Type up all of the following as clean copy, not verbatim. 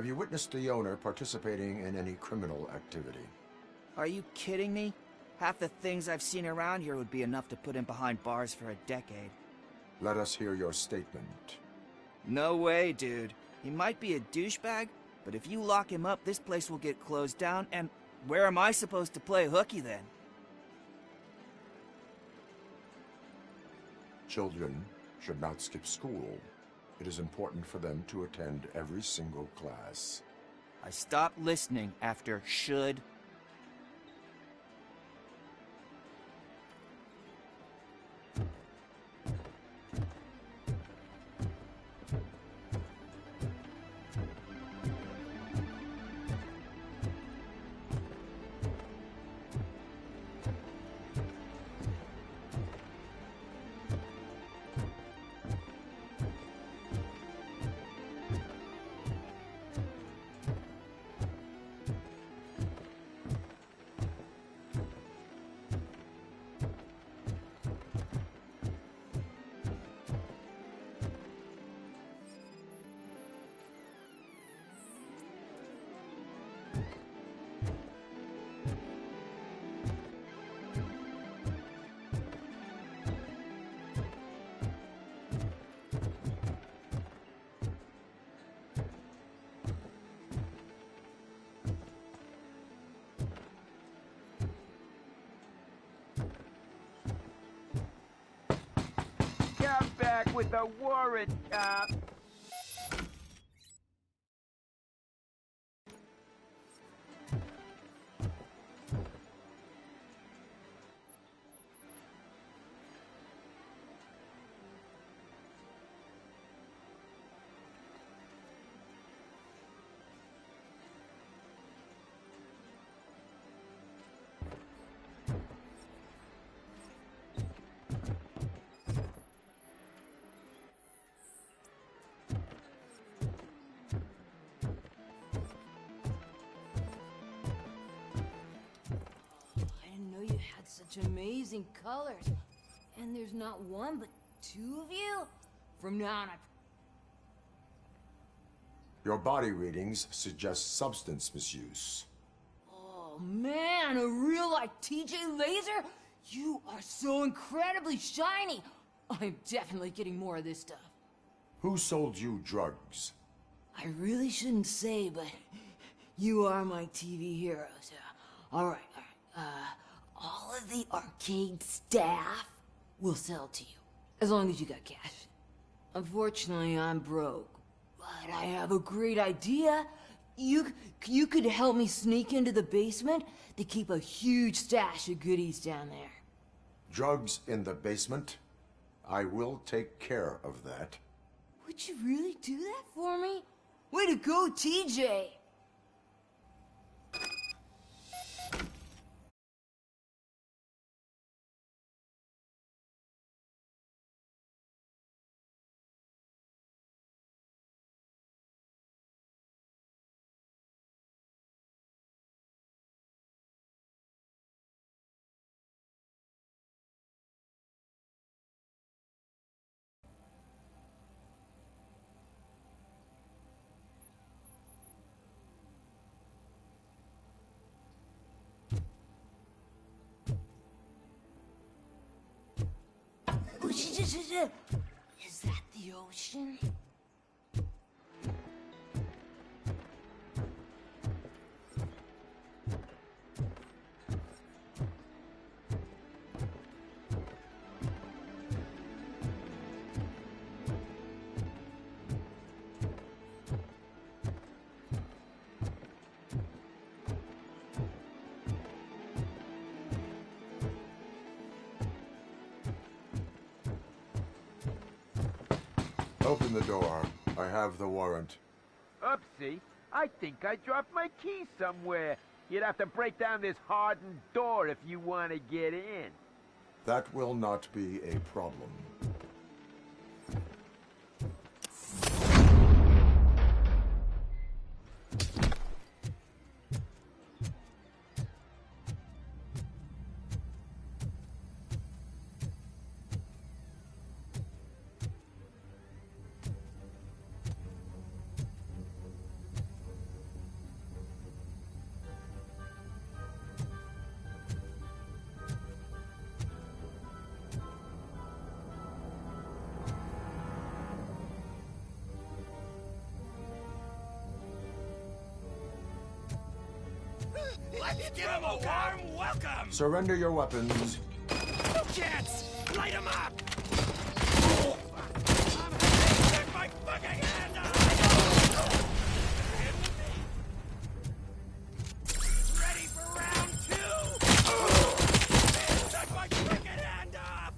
Have you witnessed the owner participating in any criminal activity? Are you kidding me? Half the things I've seen around here would be enough to put him behind bars for a decade. Let us hear your statement. No way, dude. He might be a douchebag, but if you lock him up, this place will get closed down, and where am I supposed to play hooky then? Children should not skip school. It is important for them to attend every single class. I stopped listening after should. Come back with a warrant, cop! Such amazing colors. And there's not one, but two of you? From now on, Your body readings suggest substance misuse. Oh man, a real like TJ Laser? You are so incredibly shiny. I'm definitely getting more of this stuff. Who sold you drugs? I really shouldn't say, but you are my TV heroes. All right. All of the arcade staff will sell to you, as long as you got cash. Unfortunately, I'm broke, but I have a great idea. You could help me sneak into the basement to keep a huge stash of goodies down there. Drugs in the basement? I will take care of that. Would you really do that for me? Way to go, TJ! Is that the ocean? Open the door. I have the warrant. Oopsie, I think I dropped my key somewhere. You'd have to break down this hardened door if you want to get in. That will not be a problem. Give him a warm welcome! Surrender your weapons. No chance! Light him up! Take my fucking hand off! Ready for round 2? Take my fucking hand off!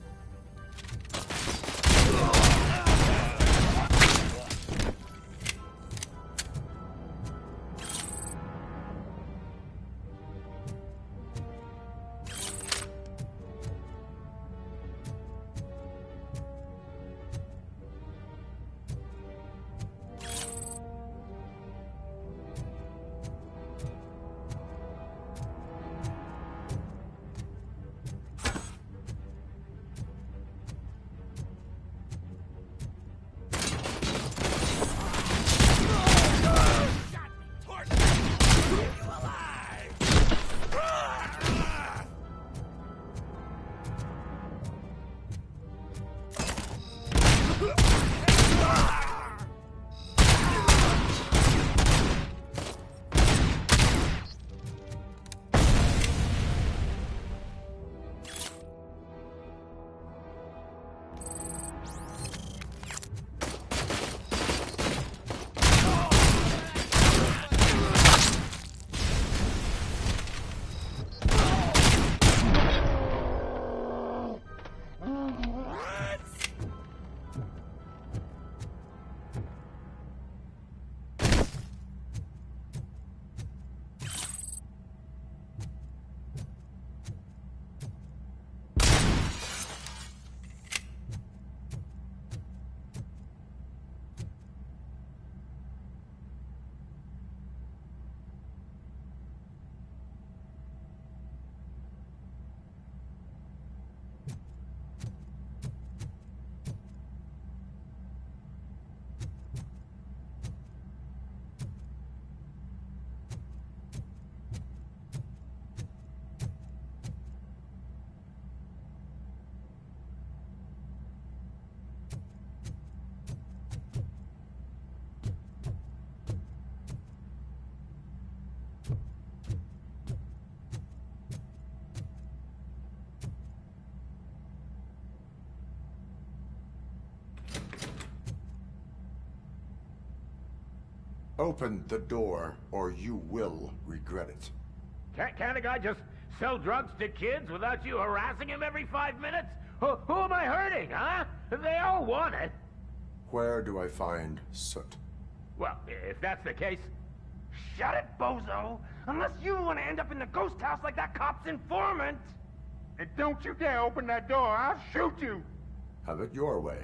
Open the door, or you will regret it. Can't a guy just sell drugs to kids without you harassing him every 5 minutes? Who am I hurting, huh? They all want it. Where do I find Soot? Well, if that's the case... Shut it, bozo! Unless you want to end up in the ghost house like that cop's informant! And don't you dare open that door, I'll shoot you! Have it your way.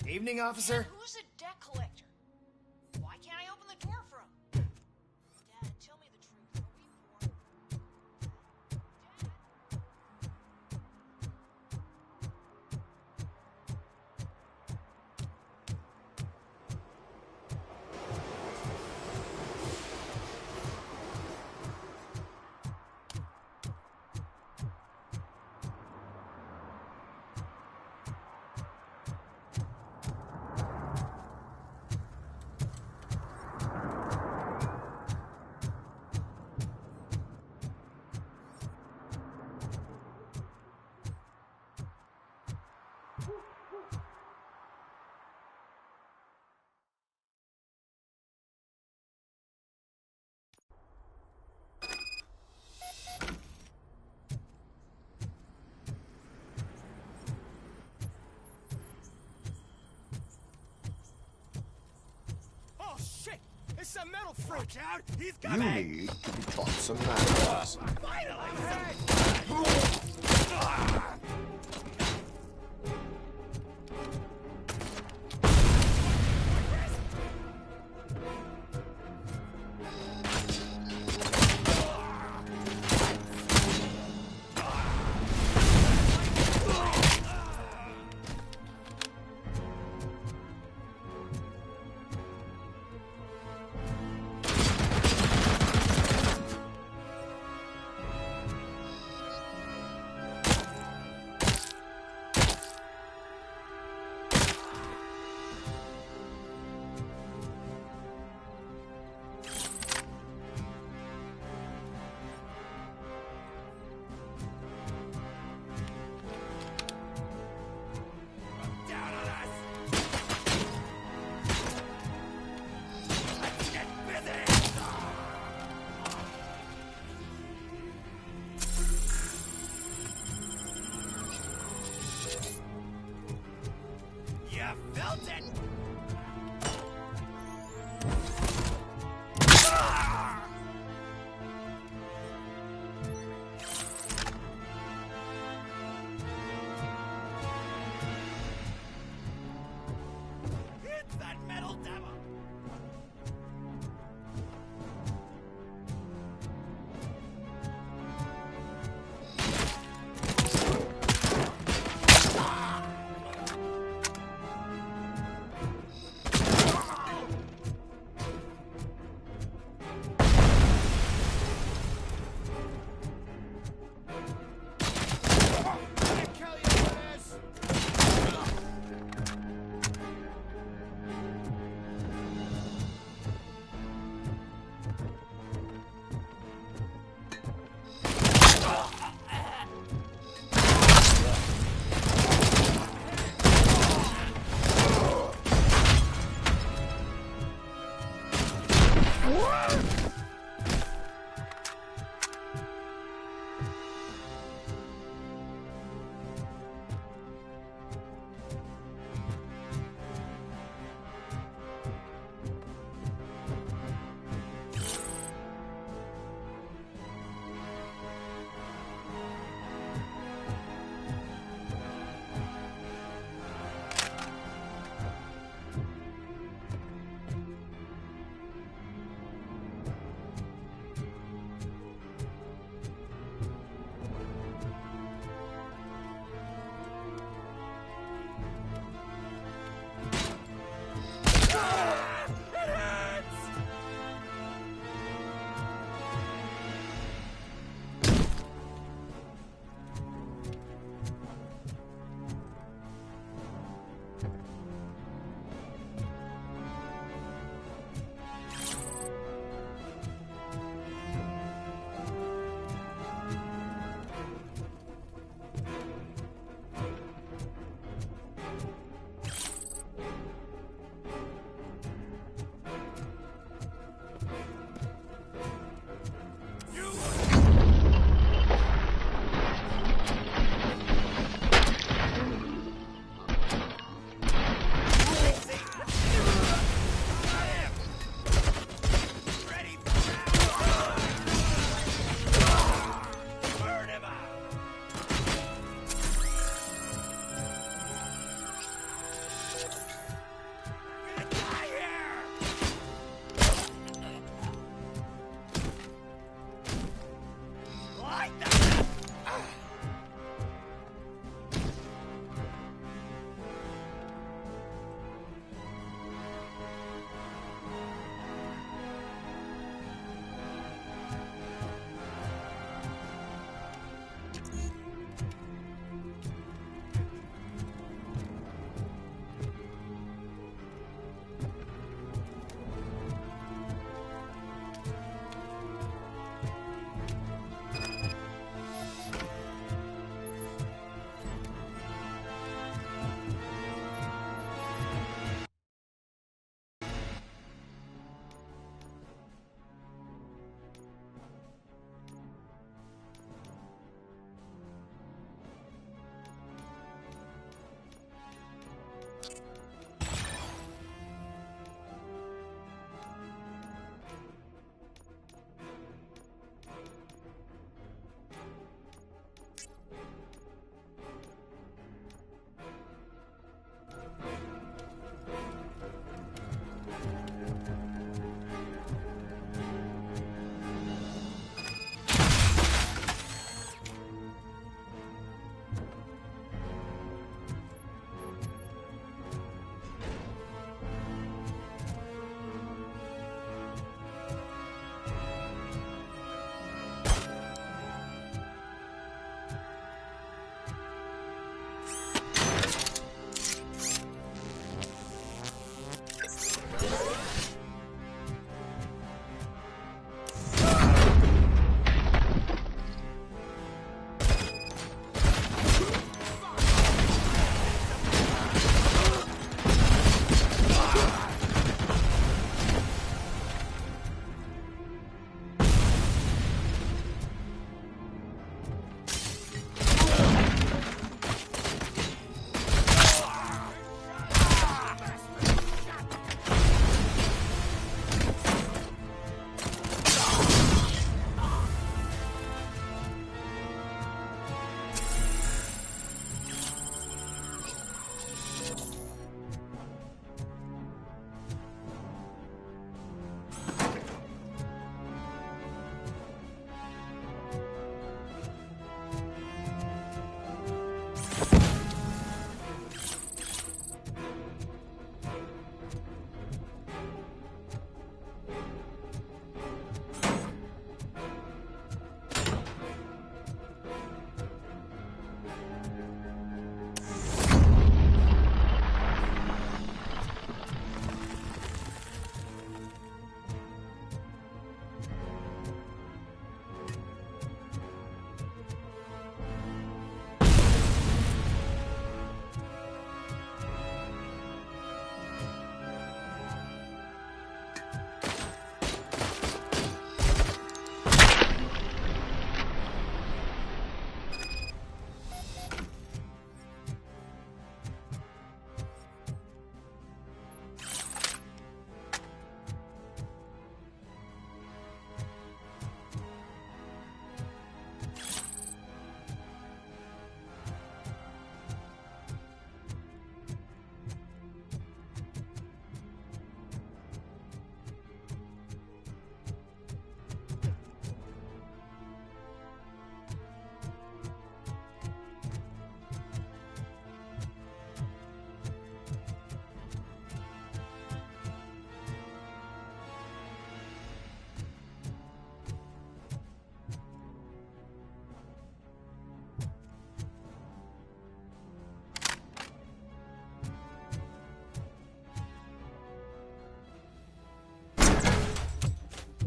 Evening, officer. Dad, who's a debt collector? Why can't I open the door for him? Dad, tell me the truth. Are we poor? Oh, shit! It's a metal freak! Watch out! He's You coming! need to be taught some manners. Down on us! Let's get busy! You felt it! It's that metal devil!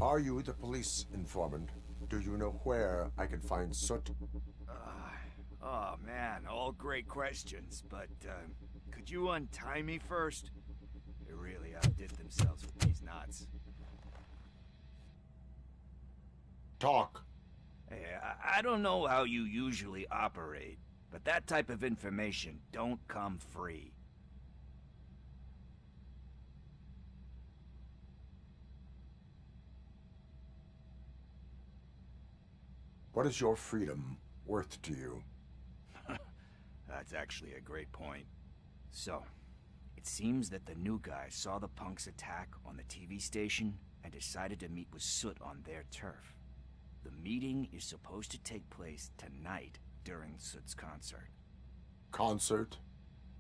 Are you the police informant? Do you know where I can find Soot? Oh man, all great questions, but could you untie me first? They really outdid themselves with these knots. Talk. Hey, I don't know how you usually operate, but that type of information don't come free. What is your freedom worth to you? That's actually a great point. So, it seems that the new guy saw the punks attack on the TV station and decided to meet with Soot on their turf. The meeting is supposed to take place tonight during Soot's concert. Concert?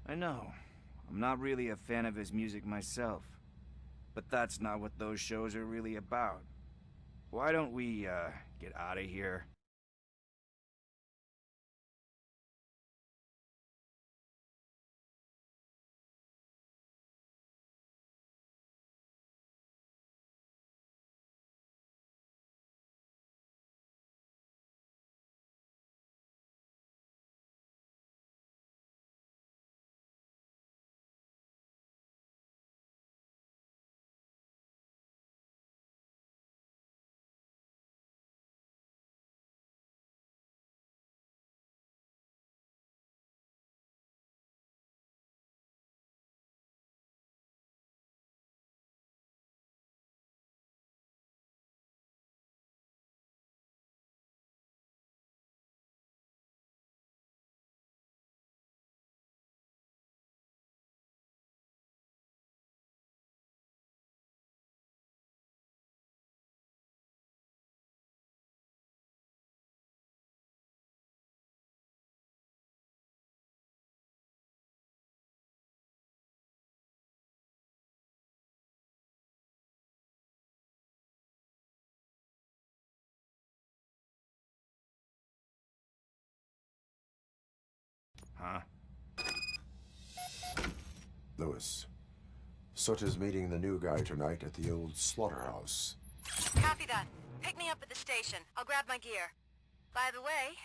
I know. I'm not really a fan of his music myself. But that's not what those shows are really about. Why don't we, get out of here? Huh? Lewis. Soot is meeting the new guy tonight at the old slaughterhouse. Copy that. Pick me up at the station. I'll grab my gear. By the way,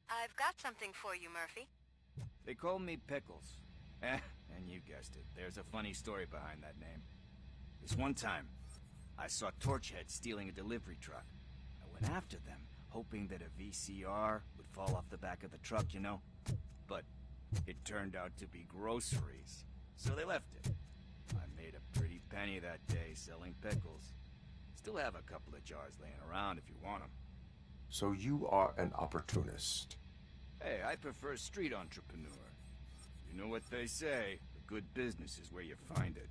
I've got something for you, Murphy. They call me Pickles. And you guessed it. There's a funny story behind that name. This one time, I saw Torchhead stealing a delivery truck. I went after them, hoping that a VCR would fall off the back of the truck, you know? But it turned out to be groceries. So they left it. I made a pretty penny that day selling pickles. Still have a couple of jars laying around if you want them. So you are an opportunist. Hey, I prefer street entrepreneur. You know what they say, a good business is where you find it.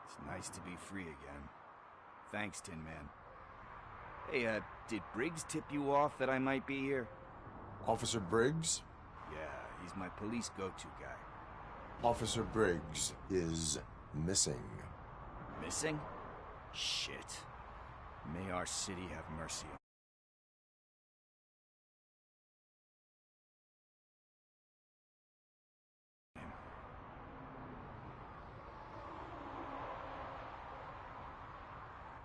It's nice to be free again. Thanks, Tin Man. Hey, did Briggs tip you off that I might be here? Officer Briggs? Yeah, he's my police go-to guy. Officer Briggs is missing. Missing? Shit. May our city have mercy on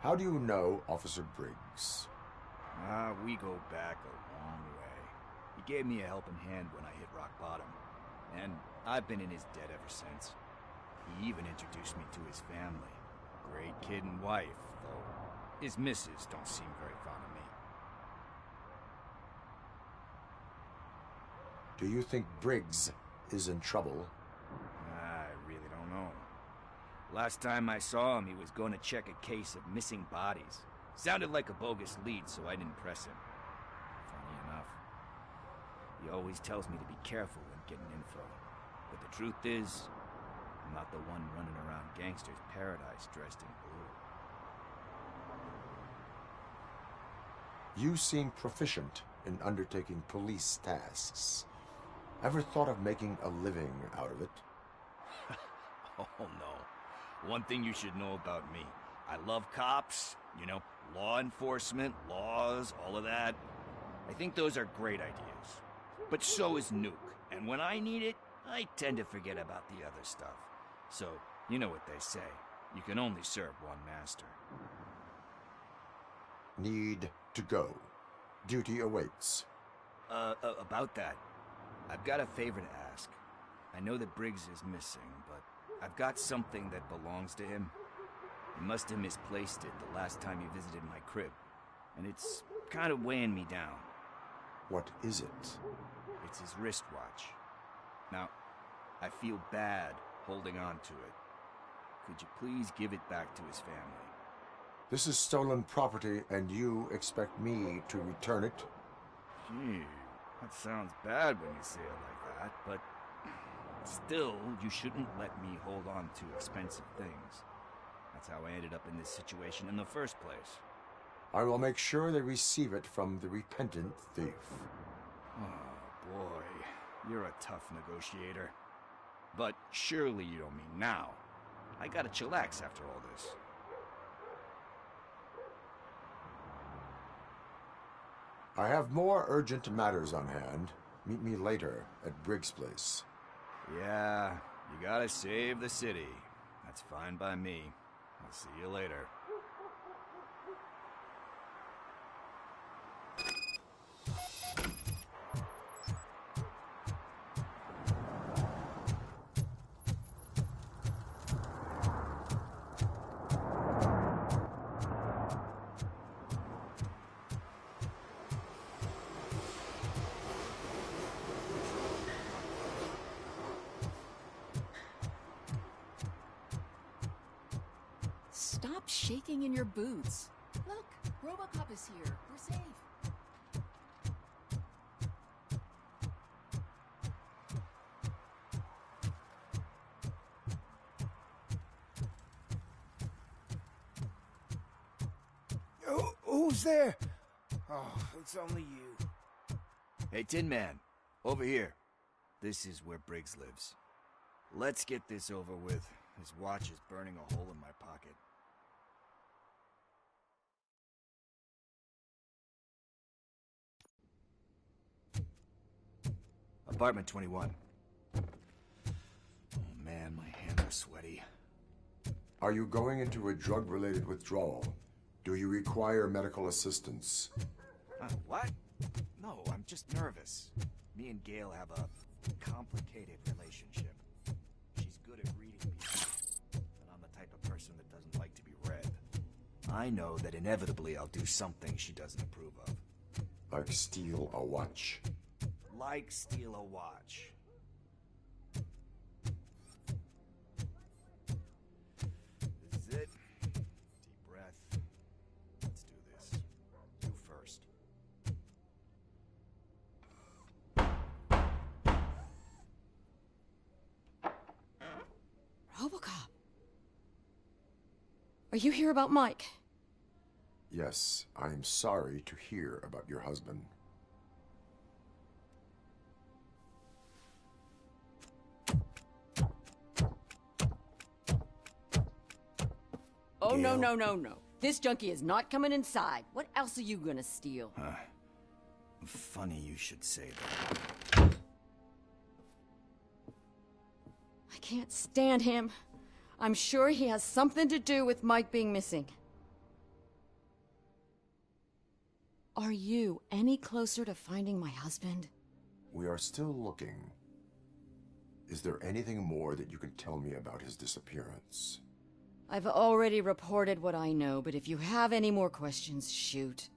How do you know Officer Briggs? We go back a long way. He gave me a helping hand when I hit rock bottom, and I've been in his debt ever since. He even introduced me to his family. Great kid and wife, though his missus don't seem very fond of me. Do you think Briggs is in trouble? I really don't know. Last time I saw him, he was going to check a case of missing bodies. Sounded like a bogus lead, so I didn't press him. Funny enough. He always tells me to be careful when getting info. But the truth is, I'm not the one running around gangster's paradise dressed in blue. You seem proficient in undertaking police tasks. Ever thought of making a living out of it? Oh, no. One thing you should know about me. I love cops, you know, law enforcement, laws, all of that. I think those are great ideas. But so is Nuke. And when I need it, I tend to forget about the other stuff. So, you know what they say. You can only serve one master. Need to go. Duty awaits. About that. I've got a favor to ask. I know that Briggs is missing, but I've got something that belongs to him. He must have misplaced it the last time he visited my crib, and it's kind of weighing me down. What is it? It's his wristwatch. Now, I feel bad holding on to it. Could you please give it back to his family? This is stolen property, and you expect me to return it? Gee, that sounds bad when you say it like that, but still, you shouldn't let me hold on to expensive things. That's how I ended up in this situation in the first place. I will make sure they receive it from the repentant thief. Oh, boy. You're a tough negotiator. But surely you don't mean now. I gotta chillax after all this. I have more urgent matters on hand. Meet me later at Briggs' place. Yeah, you gotta save the city. That's fine by me. I'll see you later. Stop shaking in your boots. Look, Robocop is here. We're safe. Who's there? Oh, it's only you. Hey, Tin Man, over here. This is where Briggs lives. Let's get this over with. His watch is burning a hole in my pocket. Apartment 21. Oh man, my hands are sweaty. Are you going into a drug-related withdrawal? Do you require medical assistance? What? No, I'm just nervous. Me and Gail have a complicated relationship. She's good at reading people, and I'm the type of person that doesn't like to be read. I know that inevitably I'll do something she doesn't approve of. Like steal a watch? Like steal a watch. This is it. Deep breath. Let's do this. You first. Robocop. Are you here about Mike? Yes, I am sorry to hear about your husband. Oh, no, no, no, no. This junkie is not coming inside. What else are you gonna steal? Funny you should say that. I can't stand him. I'm sure he has something to do with Mike being missing. Are you any closer to finding my husband? We are still looking. Is there anything more that you can tell me about his disappearance? I've already reported what I know, but if you have any more questions, shoot.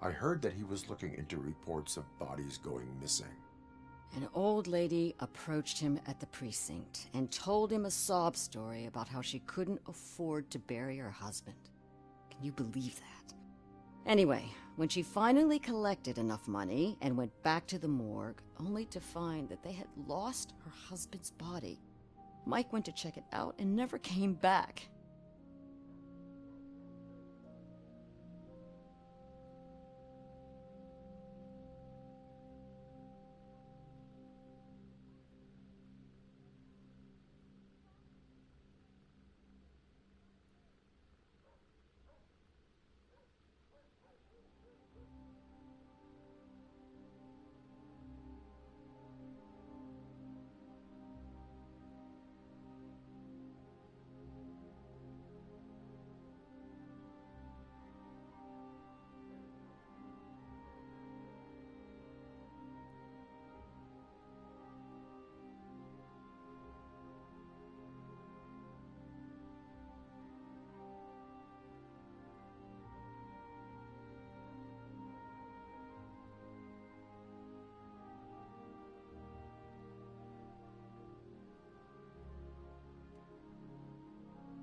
I heard that he was looking into reports of bodies going missing. An old lady approached him at the precinct and told him a sob story about how she couldn't afford to bury her husband. Can you believe that? Anyway, when she finally collected enough money and went back to the morgue, only to find that they had lost her husband's body, Mike went to check it out and never came back.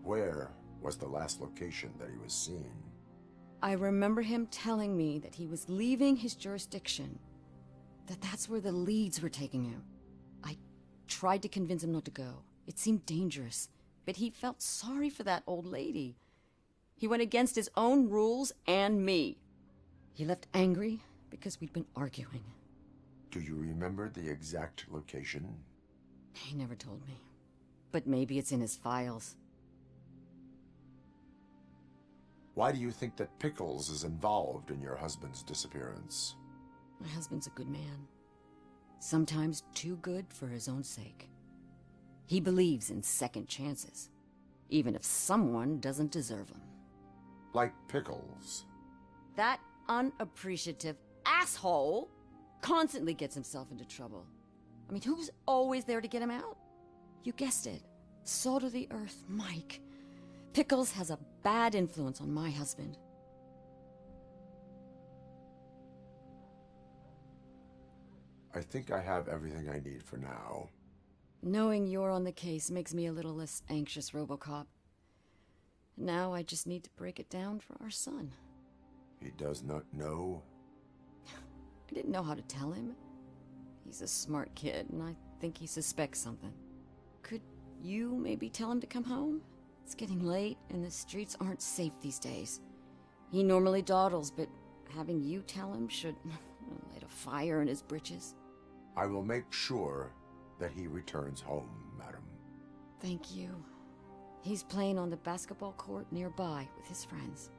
Where was the last location that he was seen? I remember him telling me that he was leaving his jurisdiction, that's where the leads were taking him. I tried to convince him not to go. It seemed dangerous, but he felt sorry for that old lady. He went against his own rules and me. He left angry because we'd been arguing. Do you remember the exact location? He never told me, but maybe it's in his files. Why do you think that Pickles is involved in your husband's disappearance? My husband's a good man. Sometimes too good for his own sake. He believes in second chances, even if someone doesn't deserve them. Like Pickles. That unappreciative asshole constantly gets himself into trouble. I mean, who's always there to get him out? You guessed it. Salt of the earth, Mike. Pickles has a bad influence on my husband. I think I have everything I need for now. Knowing you're on the case makes me a little less anxious, Robocop. Now I just need to break it down for our son. He does not know? I didn't know how to tell him. He's a smart kid, and I think he suspects something. Could you maybe tell him to come home? It's getting late, and the streets aren't safe these days. He normally dawdles, but having you tell him should light a fire in his britches. I will make sure that he returns home, madam. Thank you. He's playing on the basketball court nearby with his friends.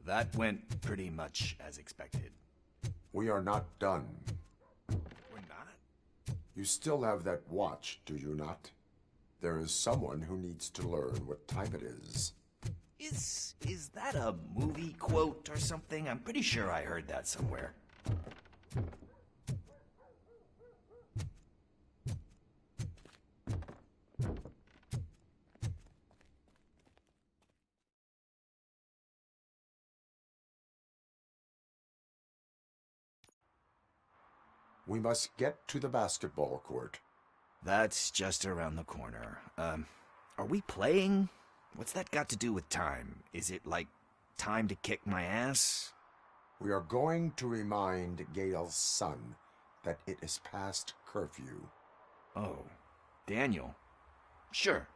That went pretty much as expected. We are not done. We're not? You still have that watch, do you not? There is someone who needs to learn what time it is. Is that a movie quote or something? I'm pretty sure I heard that somewhere. We must get to the basketball court. That's just around the corner. Are we playing? What's that got to do with time? Is it like time to kick my ass? We are going to remind Gale's son that it is past curfew. Oh, Daniel. Sure.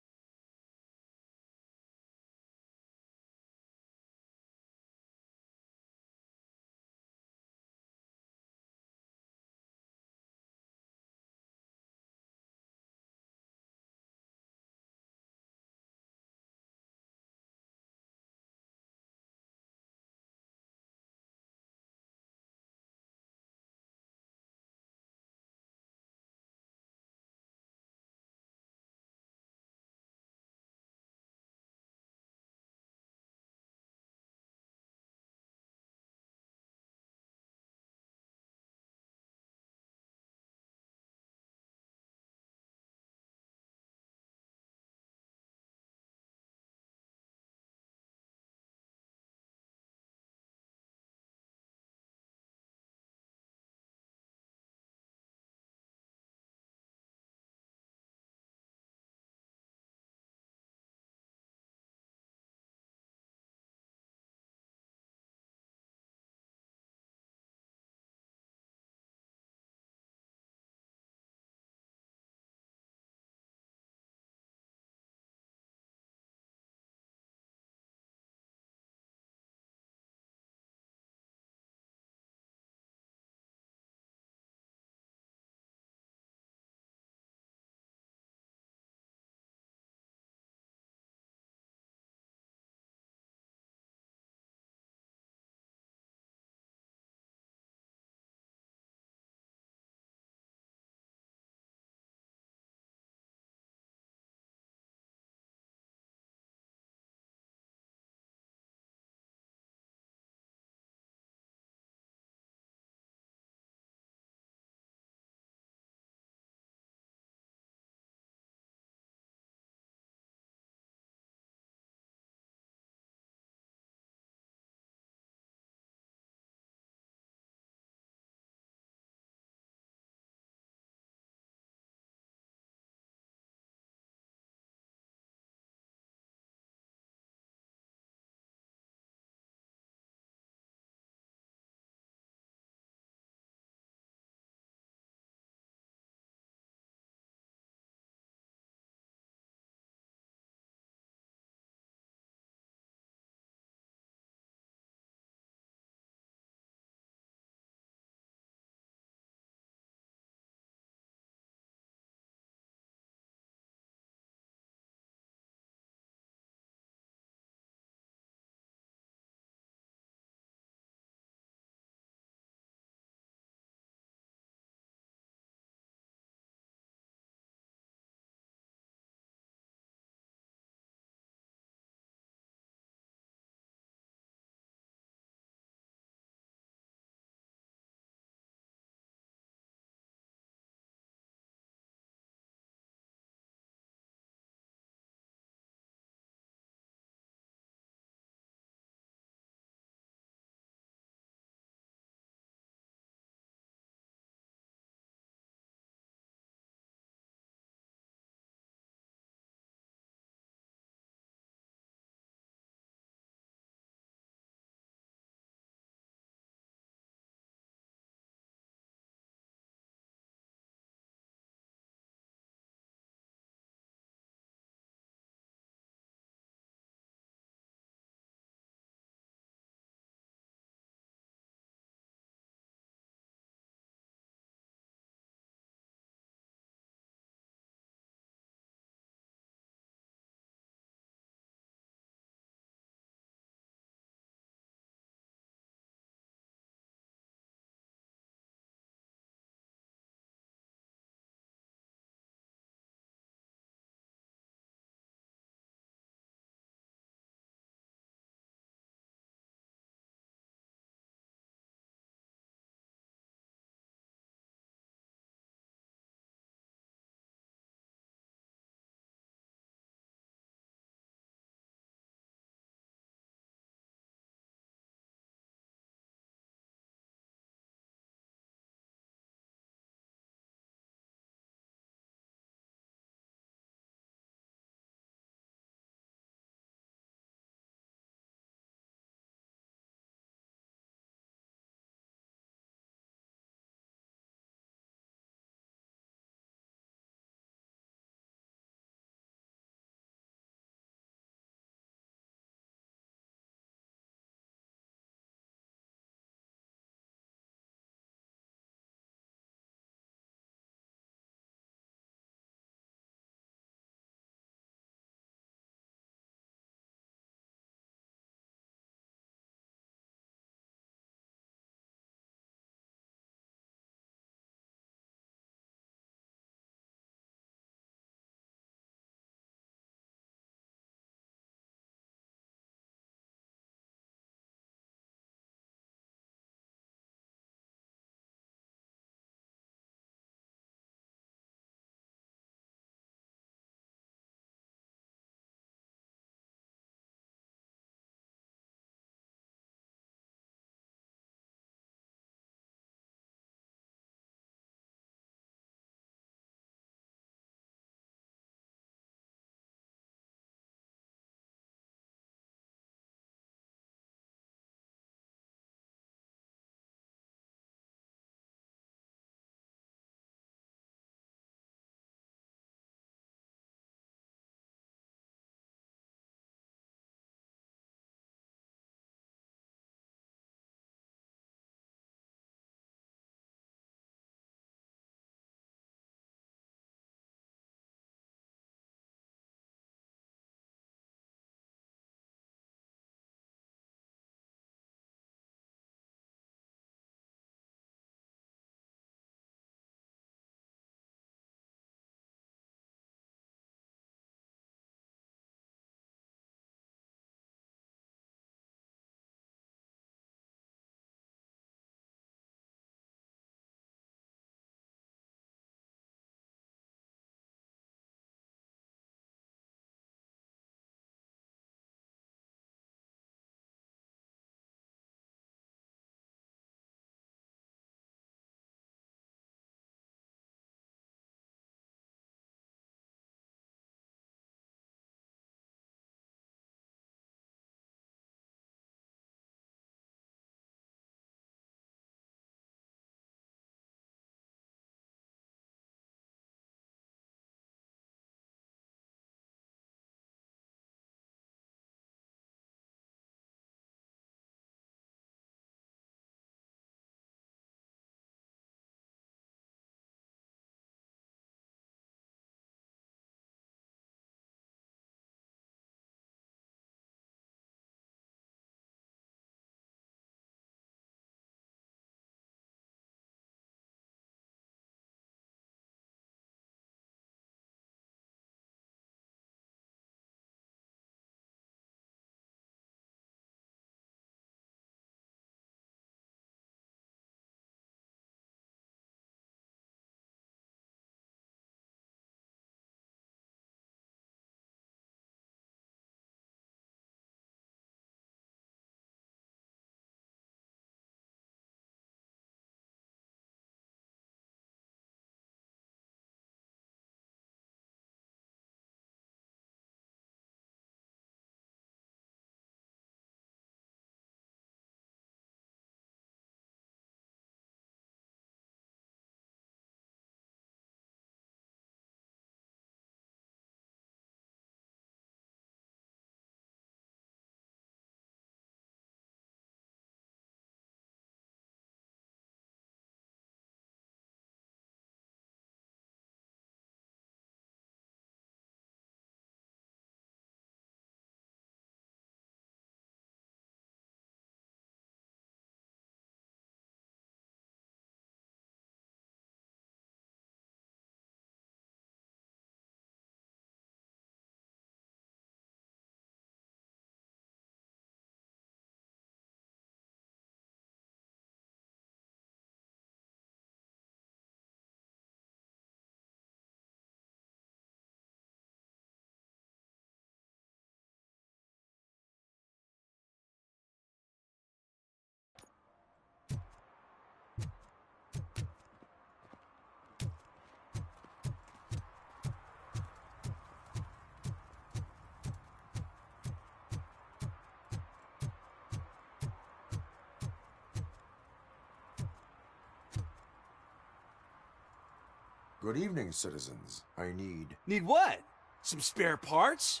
Good evening, citizens. I need... Need what? Some spare parts?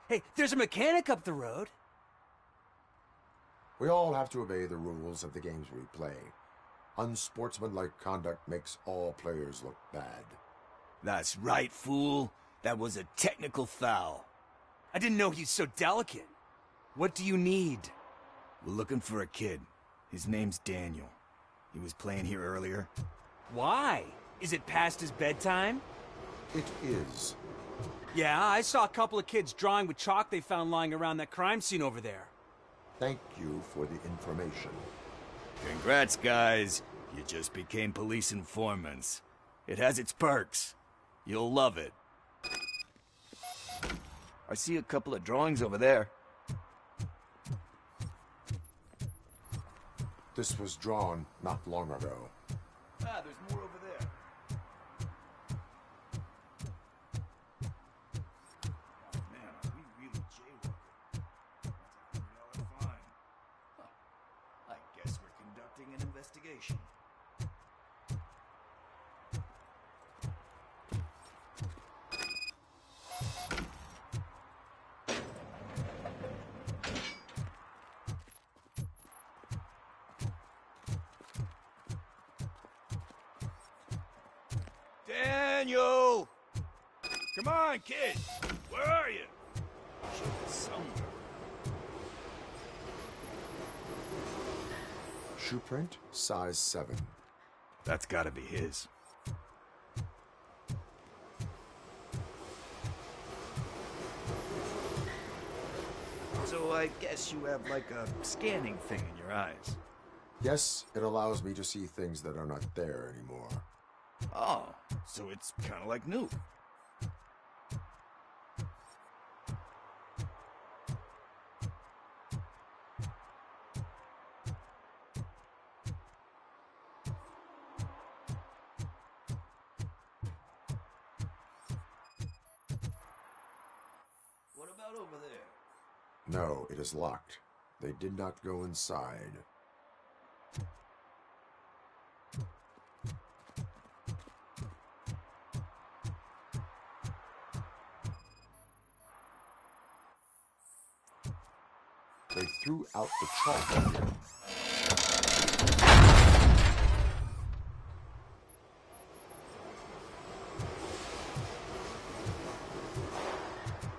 Hey, there's a mechanic up the road. We all have to obey the rules of the games we play. Unsportsmanlike conduct makes all players look bad. That's right, fool. That was a technical foul. I didn't know he's so delicate. What do you need? We're looking for a kid. His name's Daniel. He was playing here earlier. Why? Is it past his bedtime? It is. Yeah, I saw a couple of kids drawing with chalk they found lying around that crime scene over there. Thank you for the information. Congrats, guys. You just became police informants. It has its perks. You'll love it. I see a couple of drawings over there. This was drawn not long ago. Ah, there's more over there. Oh, man, are we really jaywalking? That's a $100 fine. Huh. I guess we're conducting an investigation. Daniel! Come on, kid! Where are you? Should be somewhere. Shoe print, size 7. That's gotta be his. So I guess you have like a scanning thing in your eyes. Yes, it allows me to see things that are not there anymore. Oh, so it's kind of like new. What about over there? No, it is locked. They did not go inside. They threw out the chalk again.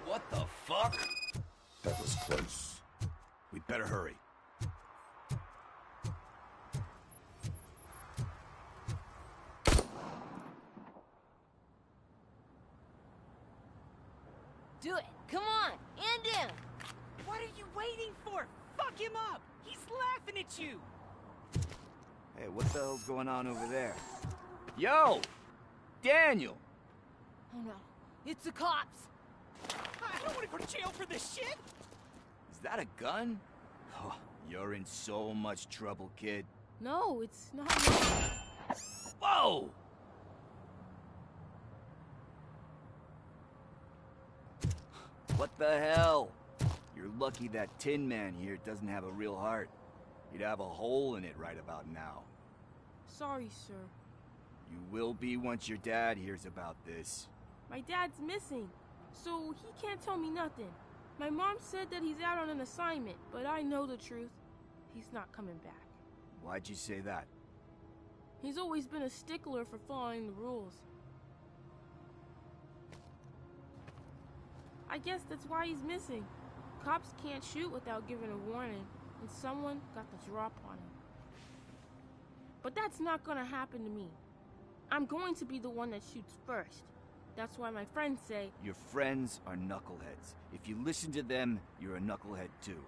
What the fuck? That was close. We'd better hurry. Do it. Come on. And down. What are you waiting for? Fuck him up! He's laughing at you! Hey, what the hell's going on over there? Yo! Daniel! Oh no. It's the cops. I don't want to go to jail for this shit! Is that a gun? Oh, you're in so much trouble, kid. No, it's not. Whoa! What the hell? You're lucky that Tin Man here doesn't have a real heart. He'd have a hole in it right about now. Sorry, sir. You will be once your dad hears about this. My dad's missing, so he can't tell me nothing. My mom said that he's out on an assignment, but I know the truth. He's not coming back. Why'd you say that? He's always been a stickler for following the rules. I guess that's why he's missing. Cops can't shoot without giving a warning, and someone got the drop on him. But that's not gonna happen to me. I'm going to be the one that shoots first. That's why my friends say... Your friends are knuckleheads. If you listen to them, you're a knucklehead too.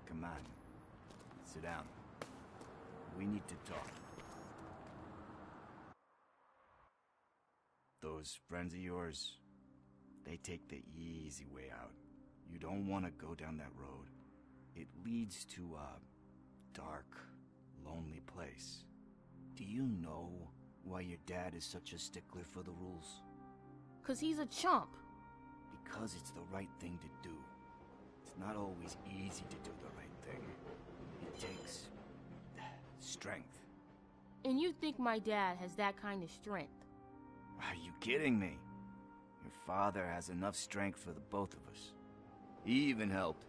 Come on. Sit down. We need to talk. Those friends of yours, they take the easy way out. You don't want to go down that road. It leads to a dark, lonely place. Do you know why your dad is such a stickler for the rules? 'Cause he's a chump. Because it's the right thing to do. It's not always easy to do the right thing. It takes strength. And you think my dad has that kind of strength? Are you kidding me? Your father has enough strength for the both of us. He even helped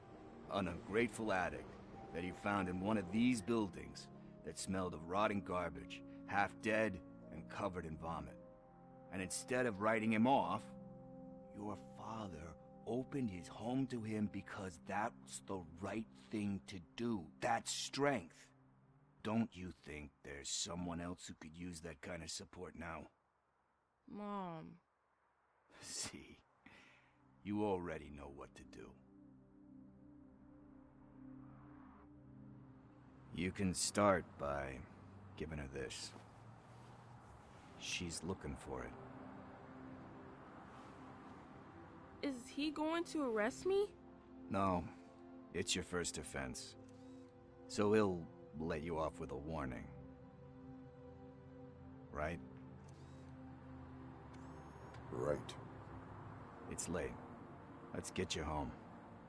an ungrateful addict that he found in one of these buildings that smelled of rotting garbage, half dead and covered in vomit. And instead of writing him off, your father opened his home to him because that was the right thing to do. That's strength. Don't you think there's someone else who could use that kind of support now? Mom. See, you already know what to do. You can start by giving her this. She's looking for it. Is he going to arrest me? No, it's your first offense. So he'll let you off with a warning. Right? Right. It's late. Let's get you home.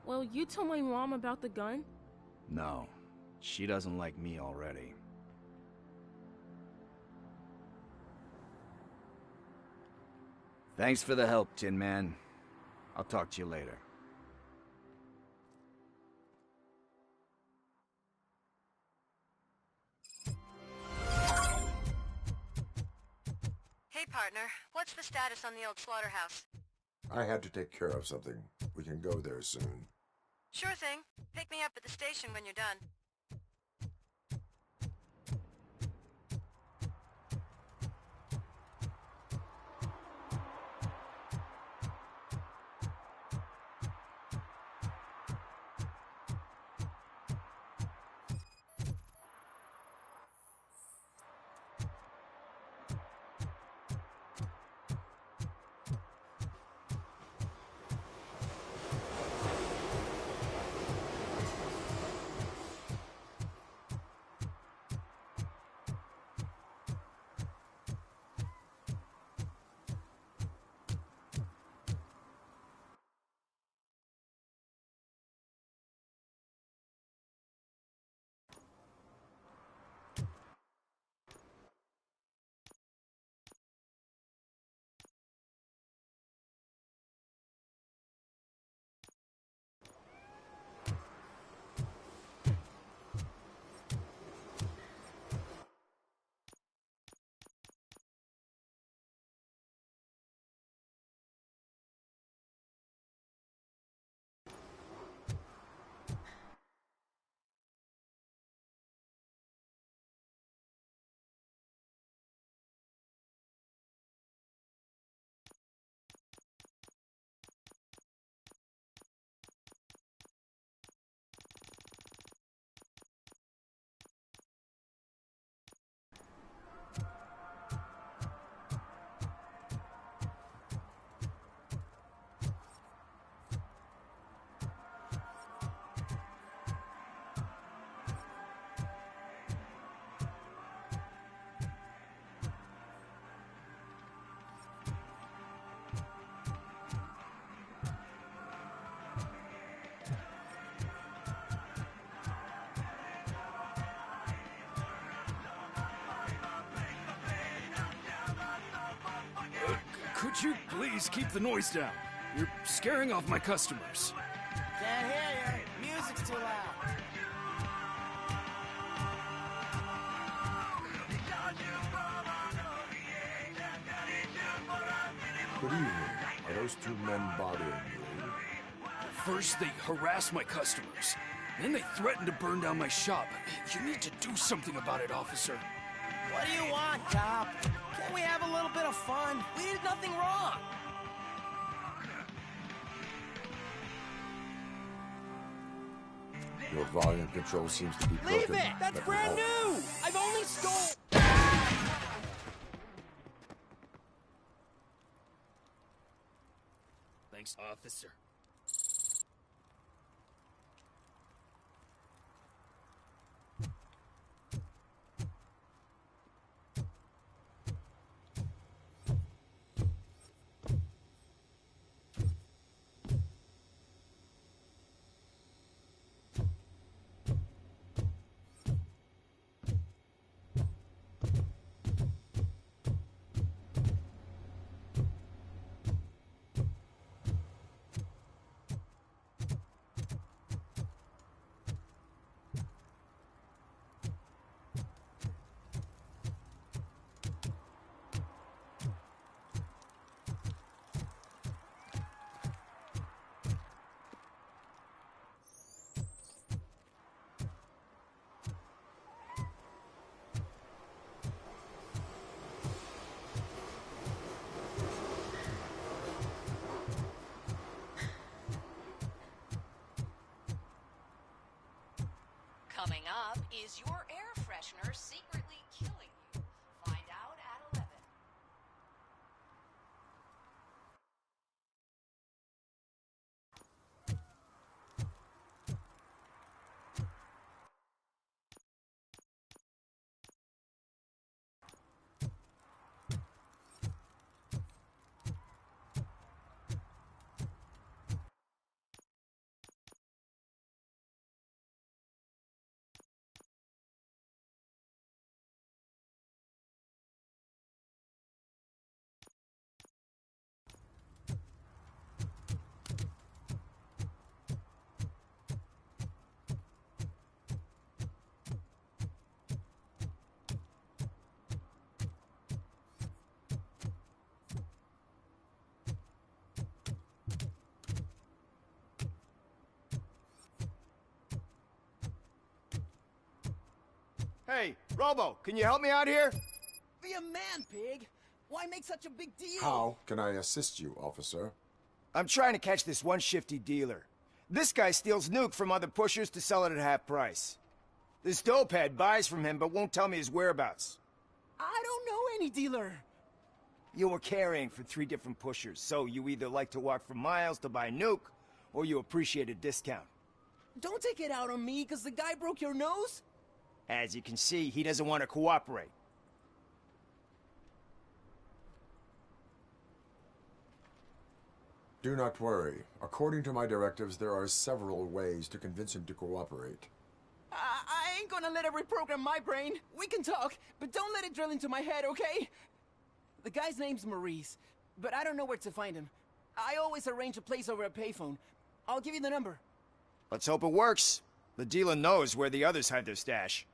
Well, you told my mom about the gun? No, she doesn't like me already. Thanks for the help, Tin Man. I'll talk to you later. Hey, partner. What's the status on the old slaughterhouse? I had to take care of something. We can go there soon. Sure thing. Pick me up at the station when you're done. Could you please keep the noise down? You're scaring off my customers. Can't hear you. Music's too loud. Good evening. Are those two men bothering you? First, they harass my customers. Then they threaten to burn down my shop. You need to do something about it, officer. What do you want, cop? Can't we have a little bit of fun? We did nothing wrong. Your volume control seems to be broken. Leave it! That's brand new! I've only stole... Thanks, officer. Coming up, is your air freshener secretly killing you? Find out at 11. Hey, Robo, can you help me out here? Be a man, pig. Why make such a big deal? How can I assist you, officer? I'm trying to catch this one shifty dealer. This guy steals nuke from other pushers to sell it at half price. This dopehead buys from him but won't tell me his whereabouts. I don't know any dealer. You were carrying for 3 different pushers, so you either like to walk for miles to buy nuke, or you appreciate a discount. Don't take it out on me, because the guy broke your nose? As you can see, he doesn't want to cooperate. Do not worry. According to my directives, there are several ways to convince him to cooperate. I ain't gonna let it reprogram my brain. We can talk, but don't let it drill into my head, okay? The guy's name's Maurice, but I don't know where to find him. I always arrange a place over a payphone. I'll give you the number. Let's hope it works. The dealer knows where the others hide their stash.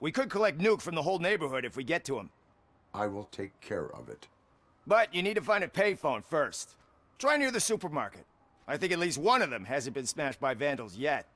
We could collect nuke from the whole neighborhood if we get to him. I will take care of it. But you need to find a payphone first. Try near the supermarket. I think at least one of them hasn't been smashed by vandals yet.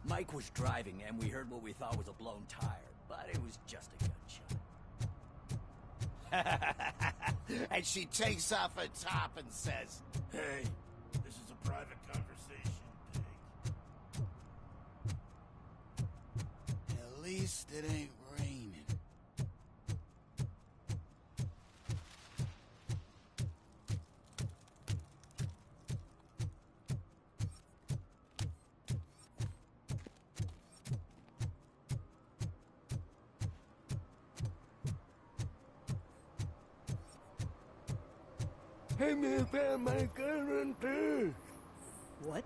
Mike was driving and we heard what we thought was a blown tire, but it was just a gunshot. And she takes off her top and says, "Hey, this is a private conversation, pig." At least it ain't raining. Hey, me found my gun too. What?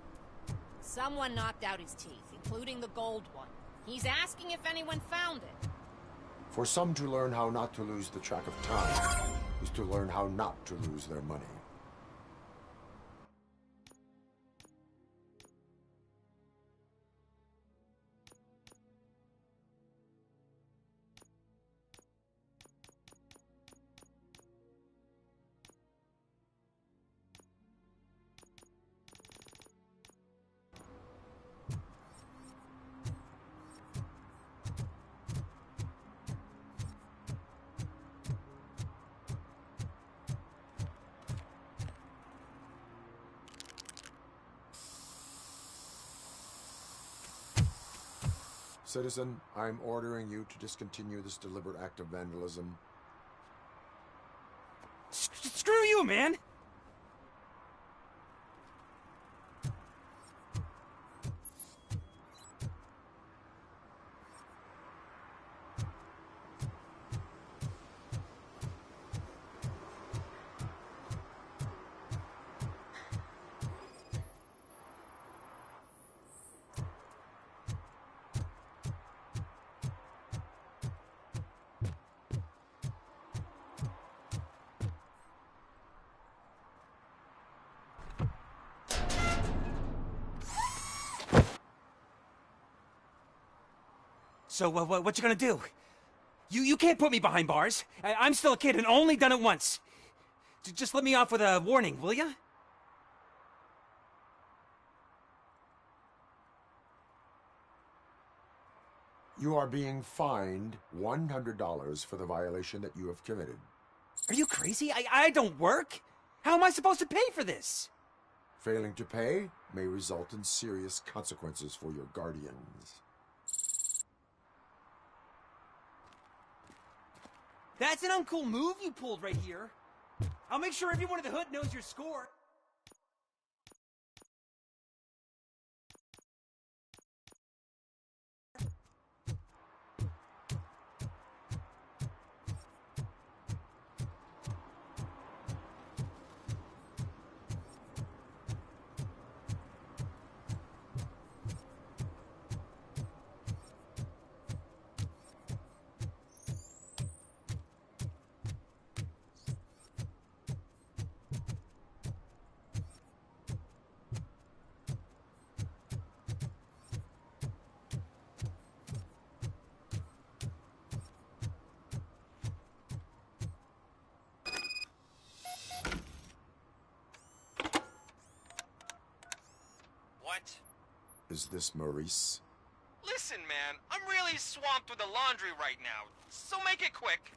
Someone knocked out his teeth, including the gold one. He's asking if anyone found it. For some to learn how not to lose the track of time is to learn how not to lose their money. Citizen, I'm ordering you to discontinue this deliberate act of vandalism. Screw you, man! So, what you gonna do? You can't put me behind bars. I'm still a kid and only done it once. Just let me off with a warning, will ya? You are being fined $100 for the violation that you have committed. Are you crazy? I don't work. How am I supposed to pay for this? Failing to pay may result in serious consequences for your guardians. That's an uncool move you pulled right here. I'll make sure everyone in the hood knows your score. Is this Maurice? Listen, man, I'm really swamped with the laundry right now, so make it quick.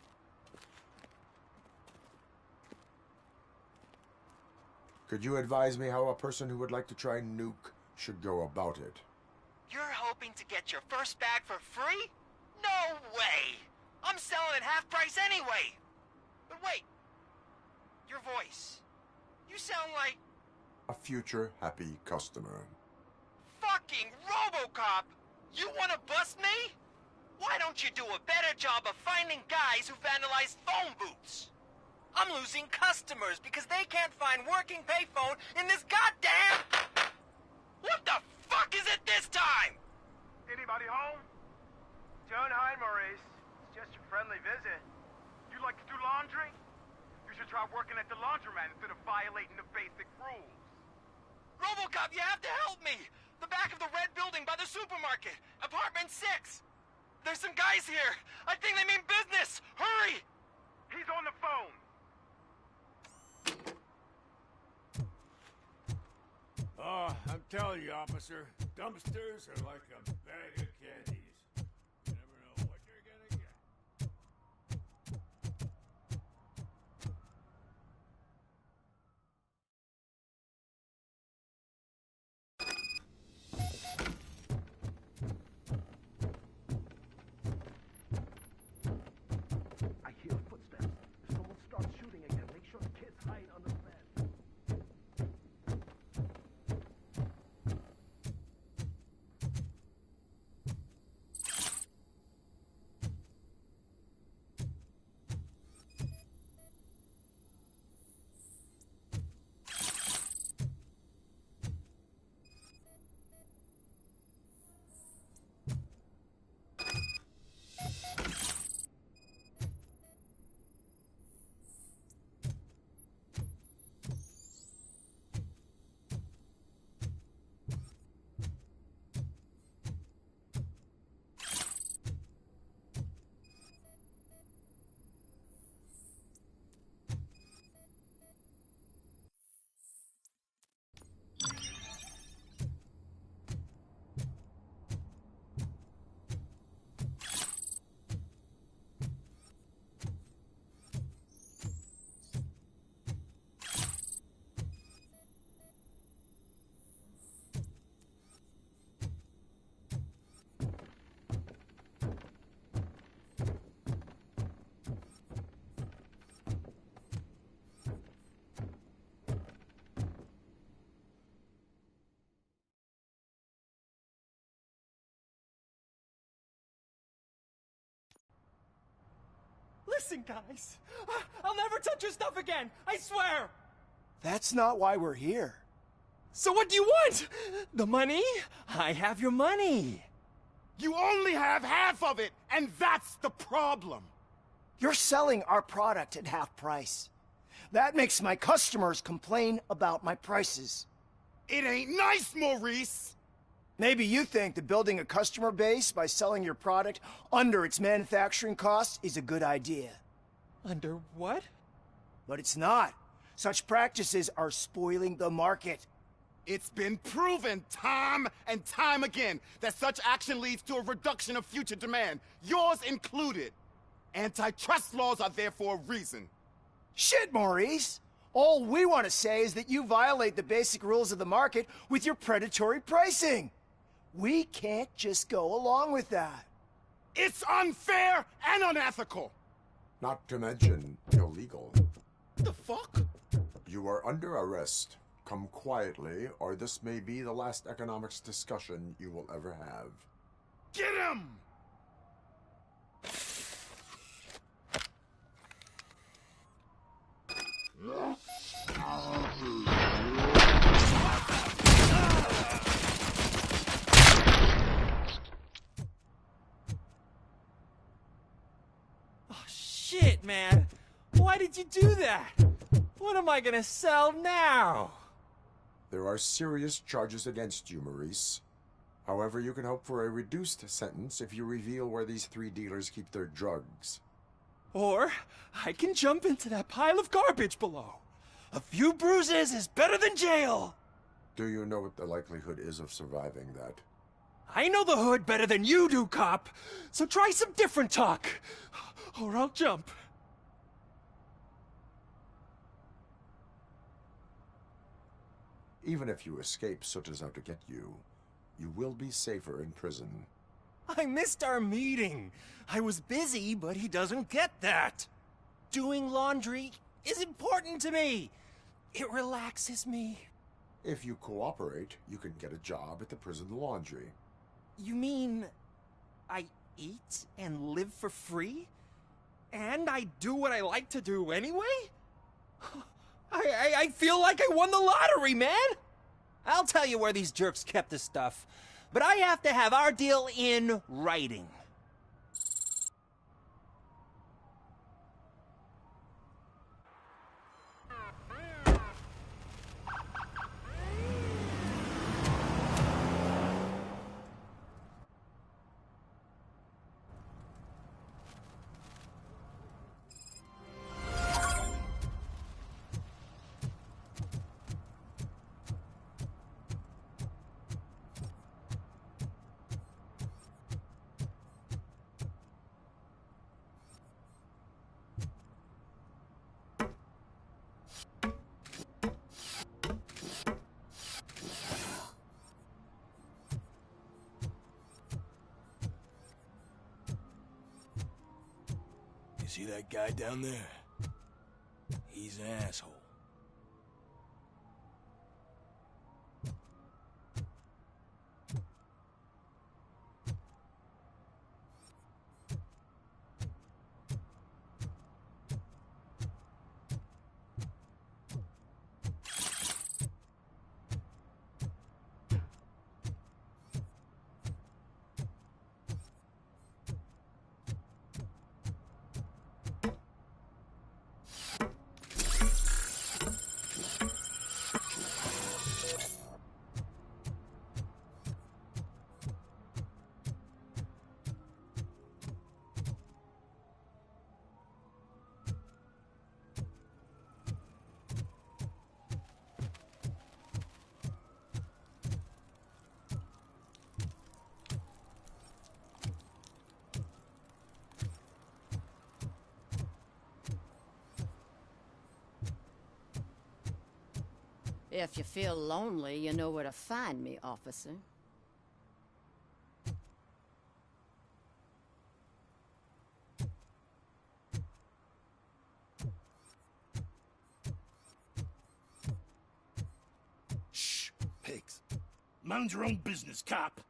Could you advise me how a person who would like to try Nuke should go about it? You're hoping to get your first bag for free? No way! I'm selling at half price anyway! But wait, your voice. You sound like... A future happy customer. Fucking Robocop! You wanna bust me? Why don't you do a better job of finding guys who vandalize phone booths? I'm losing customers because they can't find working payphone in this goddamn... What the fuck is it this time? Anybody home? Don't hide, Maurice. It's just a friendly visit. You like to do laundry? You should try working at the laundromat instead of violating the basic rules. Robocop, you have to help me! The back of the red building by the supermarket. Apartment 6. There's some guys here. I think they mean business. Hurry! He's on the phone. Oh, I'm telling you, officer, dumpsters are like a bag of candies. You never know what you're gonna get. I hear footsteps. If someone starts shooting again, make sure the kids hide under the bed. Listen, guys. I'll never touch your stuff again. I swear. That's not why we're here. So what do you want? The money? I have your money. You only have half of it, and that's the problem. You're selling our product at half price. That makes my customers complain about my prices. It ain't nice, Maurice. Maybe you think that building a customer base by selling your product under its manufacturing costs is a good idea. Under what? But it's not. Such practices are spoiling the market. It's been proven time and time again that such action leads to a reduction of future demand, yours included. Antitrust laws are there for a reason. Shit, Maurice! All we want to say is that you violate the basic rules of the market with your predatory pricing. We can't just go along with that. It's unfair and unethical! Not to mention illegal. The fuck? You are under arrest. Come quietly, or this may be the last economics discussion you will ever have. Get him! Oh, shit, man. Why did you do that? What am I gonna sell now? There are serious charges against you, Maurice. However, you can hope for a reduced sentence if you reveal where these 3 dealers keep their drugs. Or I can jump into that pile of garbage below. A few bruises is better than jail. Do you know what the likelihood is of surviving that? I know the hood better than you do, cop. So try some different talk, or I'll jump. Even if you escape Soot is out to get you, you will be safer in prison. I missed our meeting. I was busy, but he doesn't get that. Doing laundry is important to me. It relaxes me. If you cooperate, you can get a job at the prison laundry. You mean I eat and live for free? And I do what I like to do anyway? I feel like I won the lottery, man! I'll tell you where these jerks kept the stuff, but I have to have our deal in writing. See that guy down there? He's an asshole. If you feel lonely, you know where to find me, officer. Shh, pigs. Mind your own business, cop.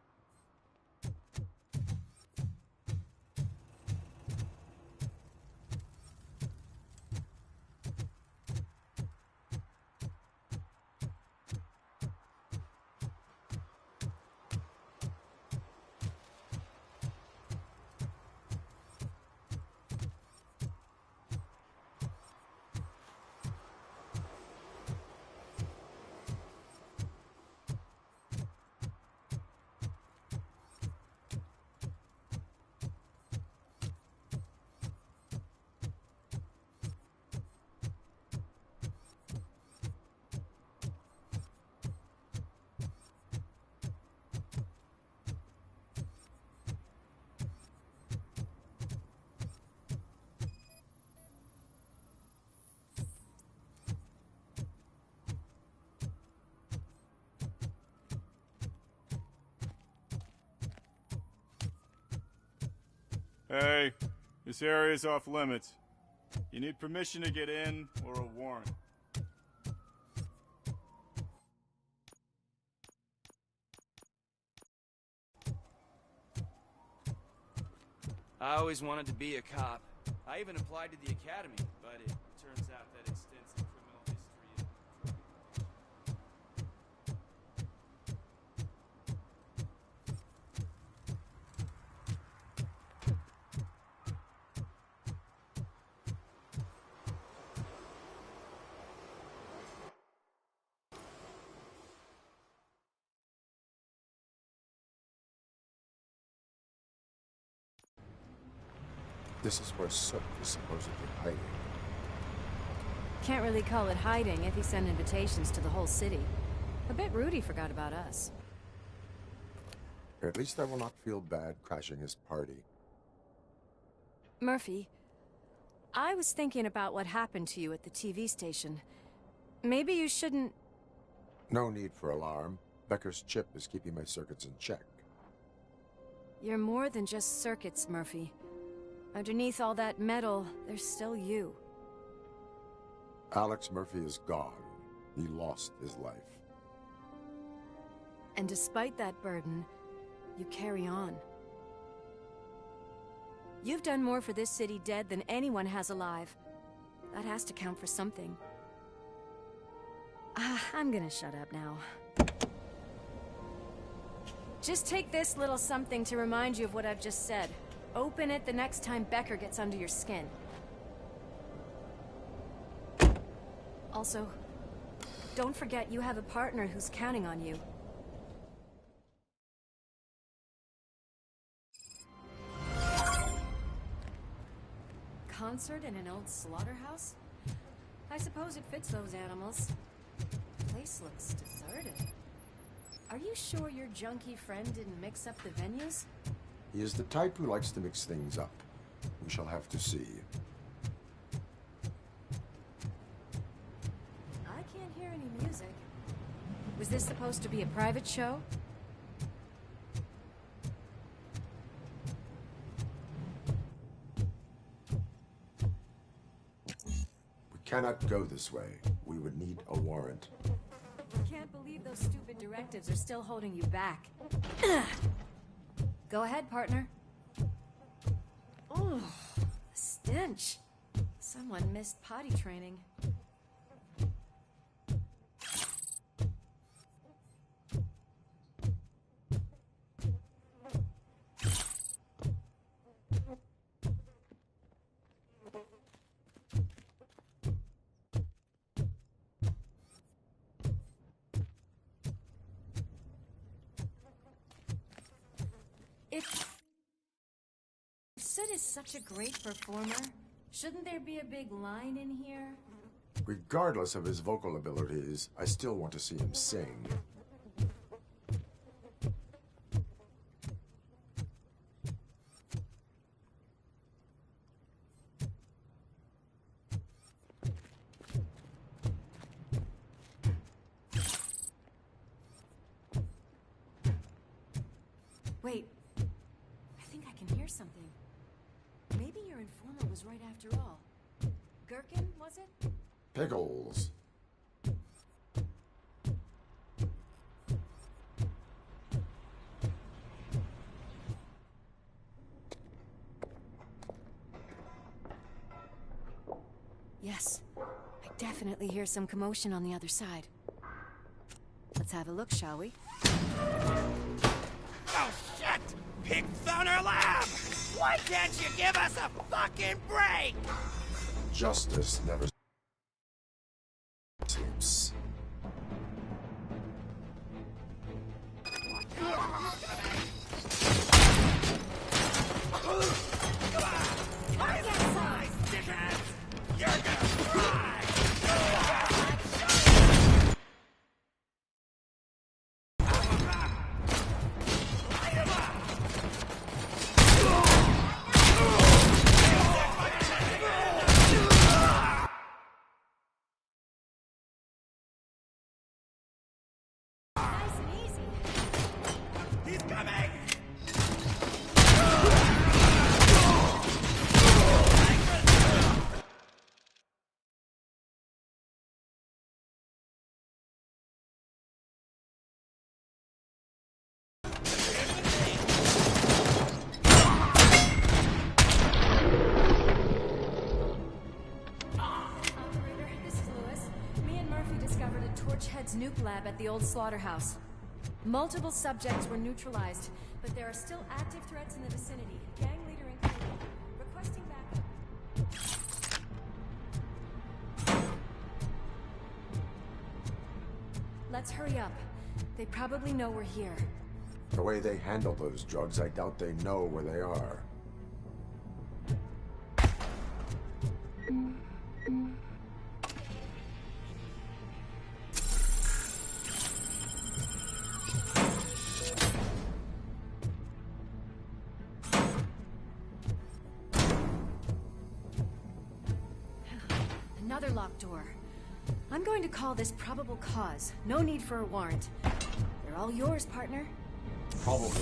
Hey, this area is off limits. You need permission to get in or a warrant. I always wanted to be a cop. I even applied to the academy, but it turns out that extensive criminal history This is where Sook is supposedly hiding. Can't really call it hiding if he sent invitations to the whole city. A bit rude he forgot about us. At least I will not feel bad crashing his party. Murphy, I was thinking about what happened to you at the TV station. Maybe you shouldn't... No need for alarm. Becker's chip is keeping my circuits in check. You're more than just circuits, Murphy. Underneath all that metal, there's still you. Alex Murphy is gone. He lost his life. And despite that burden, you carry on. You've done more for this city dead than anyone has alive. That has to count for something. I'm gonna shut up now. Just take this little something to remind you of what I've just said. Open it the next time Becker gets under your skin. Also, don't forget you have a partner who's counting on you. Concert in an old slaughterhouse? I suppose it fits those animals. The place looks deserted. Are you sure your junkie friend didn't mix up the venues? He is the type who likes to mix things up. We shall have to see. I can't hear any music. Was this supposed to be a private show? We cannot go this way. We would need a warrant. Can't believe those stupid directives are still holding you back. Go ahead, partner. Oh, the stench. Someone missed potty training. If Sid is such a great performer, shouldn't there be a big line in here? Regardless of his vocal abilities, I still want to see him sing. Wait, I think I can hear something. Maybe your informer was right after all. Gherkin, was it? Pickles. Yes, I definitely hear some commotion on the other side. Let's have a look, shall we? Oh, shit! Pigs on our lab! Why can't you give us a fucking break? Justice never sleeps. You're gonna cry! lab at the old slaughterhouse. Multiple subjects were neutralized, but there are still active threats in the vicinity. Gang leader included. Requesting backup. Let's hurry up. They probably know we're here. The way they handle those drugs, I doubt they know where they are. Another locked door. I'm going to call this probable cause. No need for a warrant. They're all yours, partner. Probably.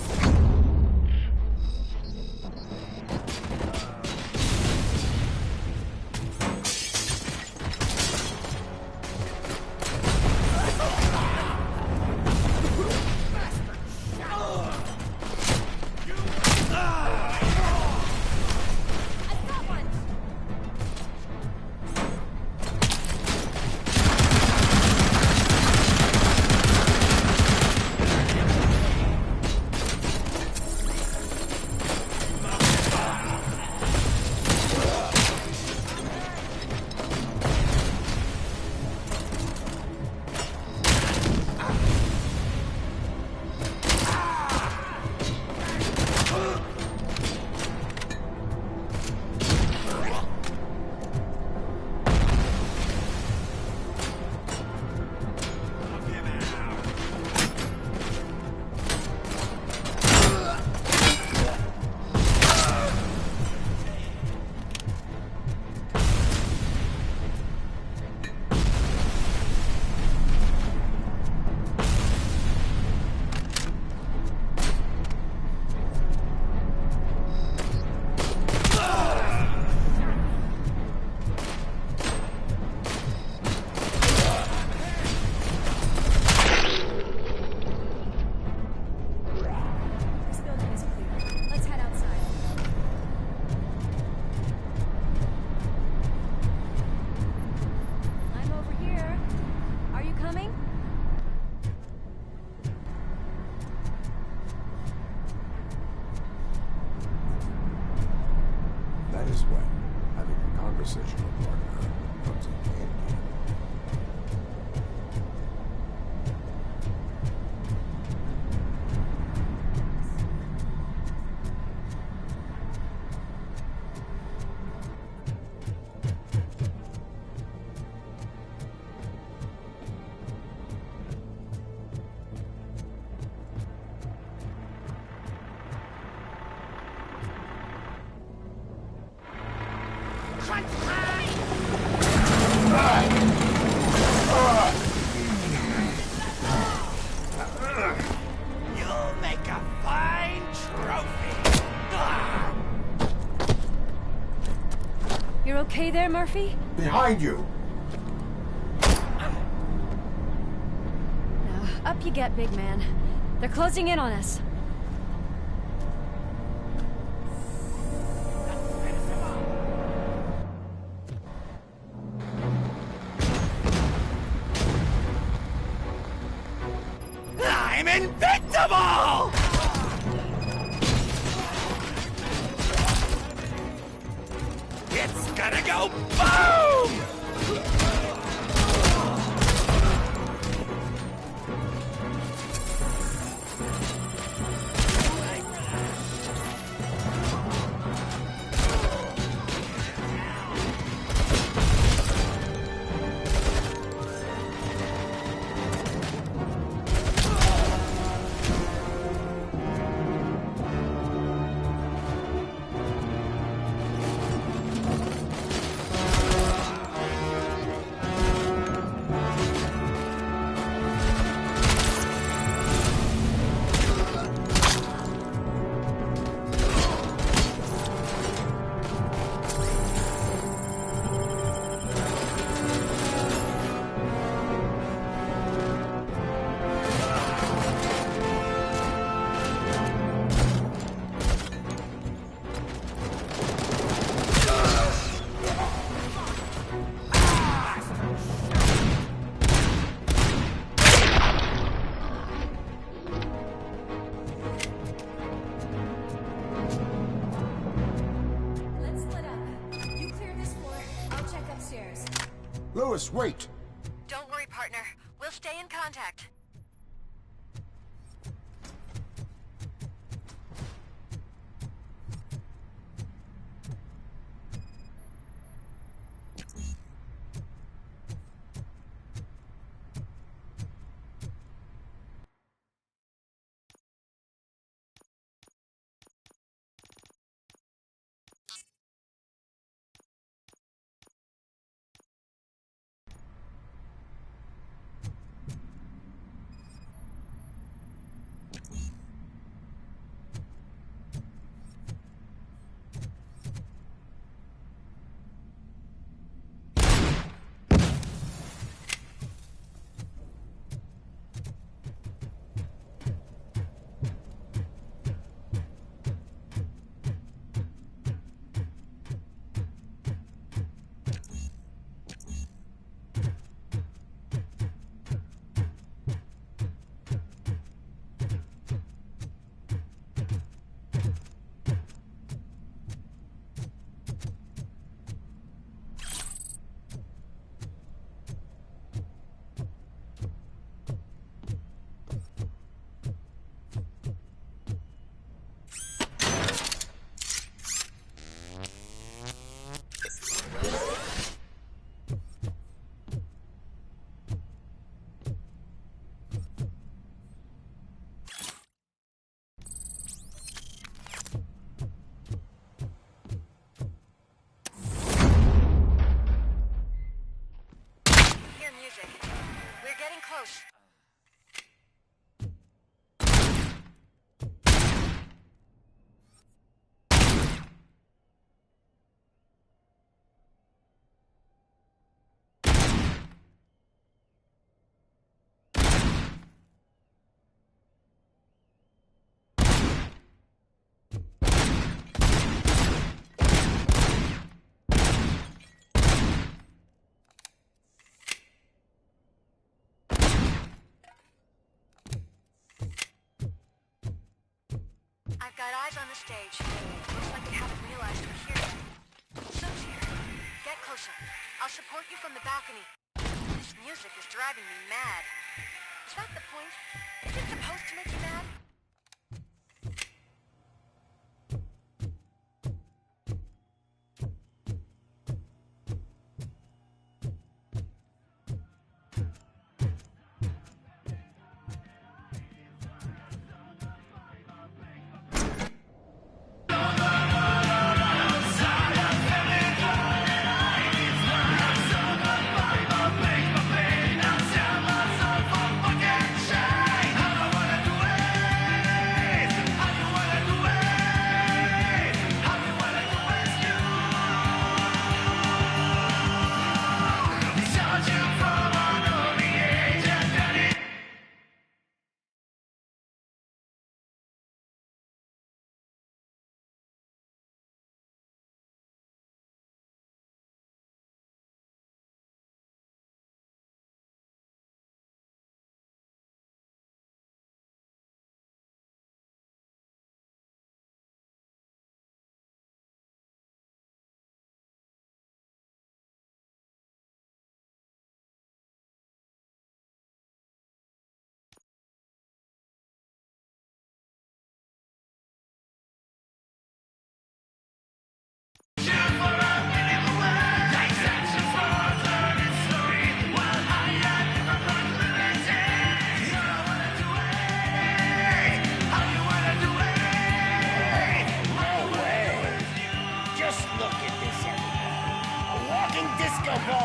You'll make a fine trophy. You're okay there, Murphy? Behind you! Now, up you get, big man. They're closing in on us. I'm invincible! It's gonna go boom! Lewis, wait! Don't worry, partner. We'll stay in contact. I've got eyes on the stage. Looks like they haven't realized we're here yet. So's here. Get closer. I'll support you from the balcony. This music is driving me mad. Is that the point? Is it supposed to make you mad?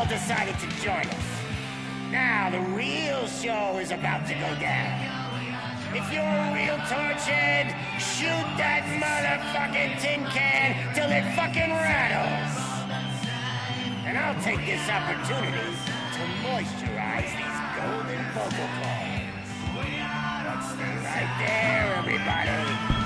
Decided to join us. Now the real show is about to go down. If you're a real torchhead, shoot that motherfucking tin can till it fucking rattles. And I'll take this opportunity to moisturize these golden vocal cords. Let's stay right there, everybody.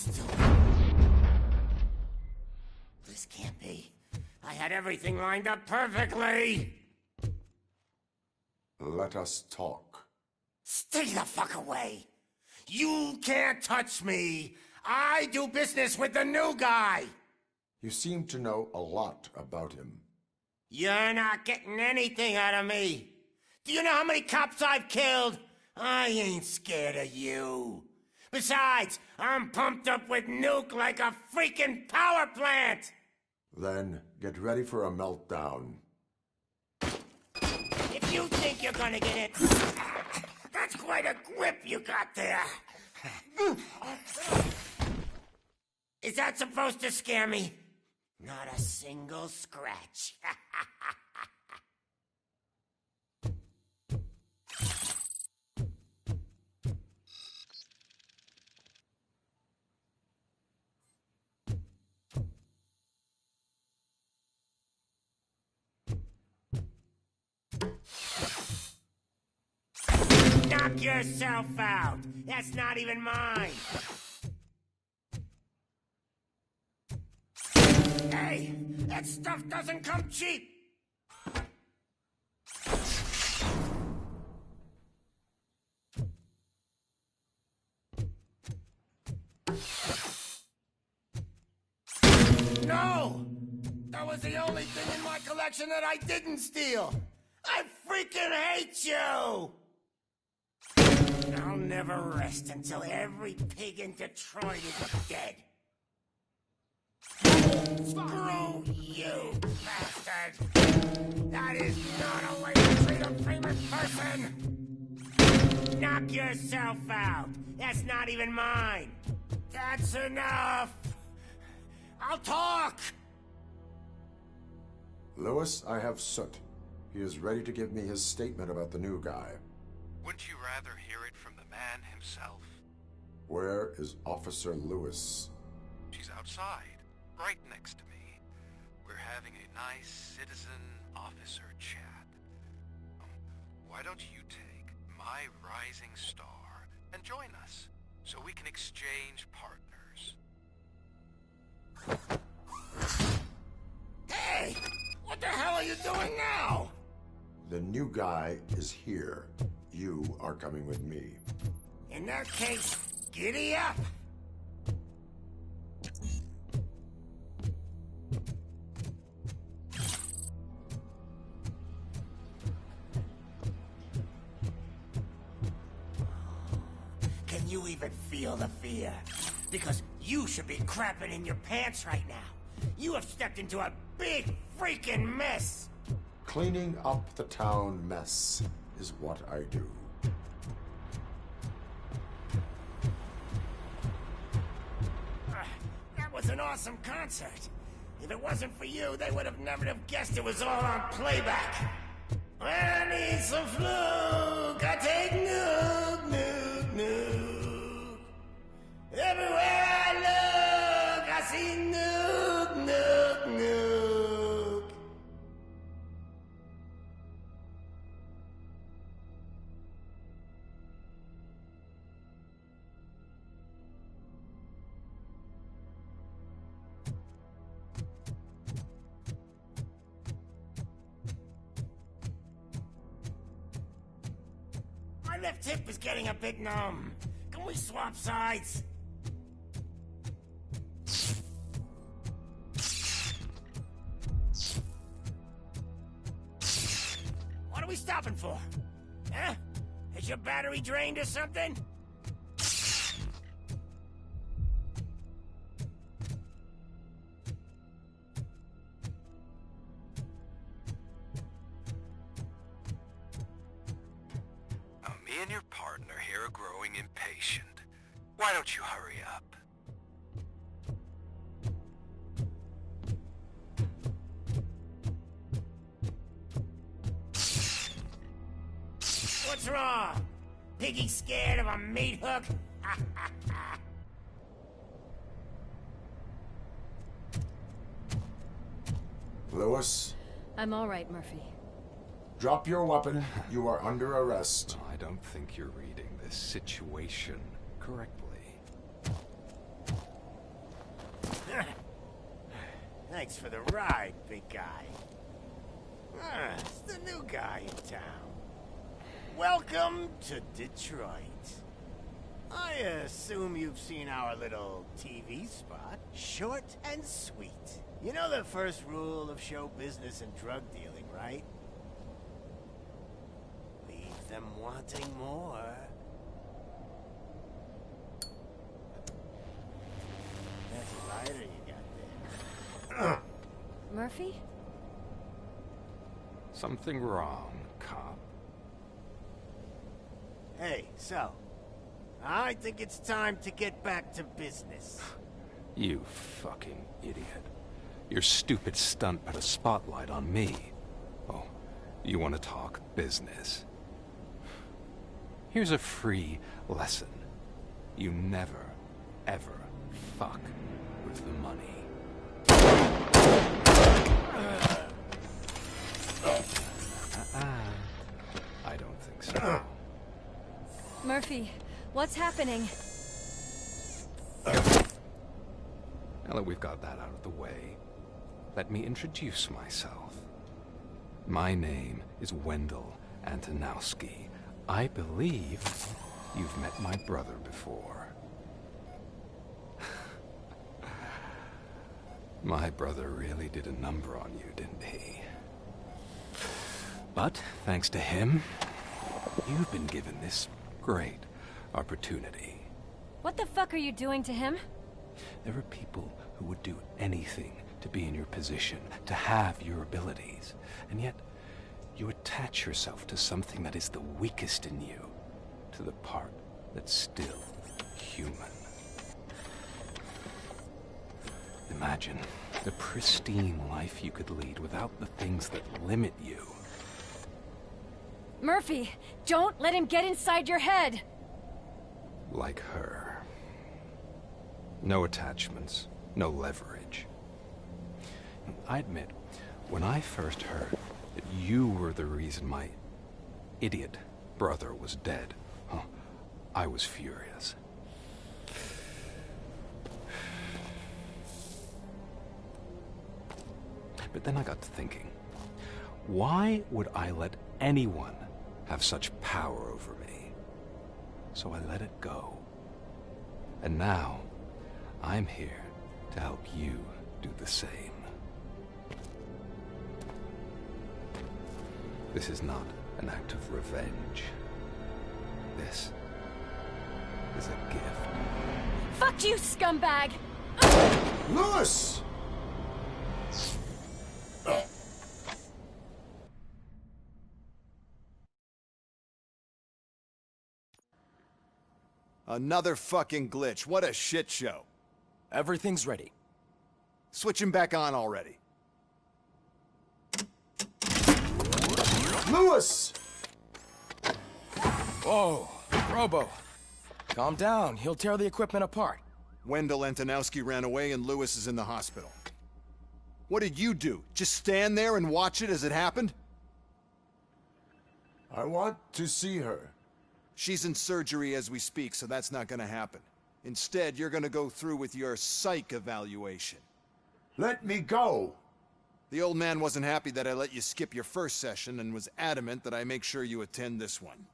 Still... This can't be. I had everything lined up perfectly! Let us talk. Stay the fuck away! You can't touch me! I do business with the new guy! You seem to know a lot about him. You're not getting anything out of me! Do you know how many cops I've killed? I ain't scared of you. Besides, I'm pumped up with nuke like a freaking power plant! Then, get ready for a meltdown. If you think you're gonna get it... That's quite a grip you got there! Is that supposed to scare me? Not a single scratch. Knock yourself out! That's not even mine! Hey! That stuff doesn't come cheap! No! That was the only thing in my collection that I didn't steal! I freaking hate you! I'll never rest until every pig in Detroit is dead. Screw you, bastard! That is not a way to treat a famous person! Knock yourself out! That's not even mine! That's enough! I'll talk! Lewis, I have Soot. He is ready to give me his statement about the new guy. Wouldn't you rather hear it from the man himself? Where is Officer Lewis? She's outside, right next to me. We're having a nice citizen-officer chat. Why don't you take my rising star and join us, so we can exchange partners? Hey! What the hell are you doing now? The new guy is here. You are coming with me. In that case, giddy up! Can you even feel the fear? Because you should be crapping in your pants right now. You have stepped into a big freaking mess! Cleaning up the town mess is what I do. That was an awesome concert. If it wasn't for you, they would have never have guessed it was all on playback. I need some fluke. I take nuke, nuke, nuke. Everywhere I look, I see nuke, nuke, nuke. My left hip is getting a bit numb. Can we swap sides? What are we stopping for? Huh? Is your battery drained or something? Me and your partner here are growing impatient. Why don't you hurry up? What's wrong? Piggy scared of a meat hook? Lewis, I'm all right, Murphy. drop your weapon. You are under arrest. I don't think you're reading this situation correctly. Thanks for the ride, big guy. It's the new guy in town. Welcome to Detroit. I assume you've seen our little TV spot. Short and sweet. You know the first rule of show business and drug dealing, right? Leave them wanting more. That's a lighter you got there. Murphy? Something wrong, cop. Hey, so, I think it's time to get back to business. You fucking idiot. Your stupid stunt put a spotlight on me. Oh, you want to talk business? Here's a free lesson. You never, ever fuck with the money. I don't think so. Murphy, what's happening? Now that we've got that out of the way, let me introduce myself. My name is Wendell Antonowski. I believe you've met my brother before. My brother really did a number on you, didn't he? But, thanks to him, you've been given this great opportunity. What the fuck are you doing to him? There are people who would do anything to be in your position, to have your abilities, and yet you attach yourself to something that is the weakest in you, to the part that's still human. Imagine the pristine life you could lead without the things that limit you. Murphy, don't let him get inside your head! Like her. No attachments, no leverage. I admit, when I first heard that you were the reason my idiot brother was dead, I was furious. But then I got to thinking, why would I let anyone have such power over me? So I let it go. And now, I'm here to help you do the same. This is not an act of revenge. This is a gift. Fuck you, scumbag! Lewis! Another fucking glitch. What a shit show. Everything's ready. Switch him back on already. Lewis! Whoa, Robo. Calm down. He'll tear the equipment apart. Wendell Antonowski ran away and Lewis is in the hospital. What did you do? Just stand there and watch it as it happened? I want to see her. She's in surgery as we speak, so that's not gonna happen. Instead, you're gonna go through with your psych evaluation. Let me go! The old man wasn't happy that I let you skip your first session and was adamant that I make sure you attend this one.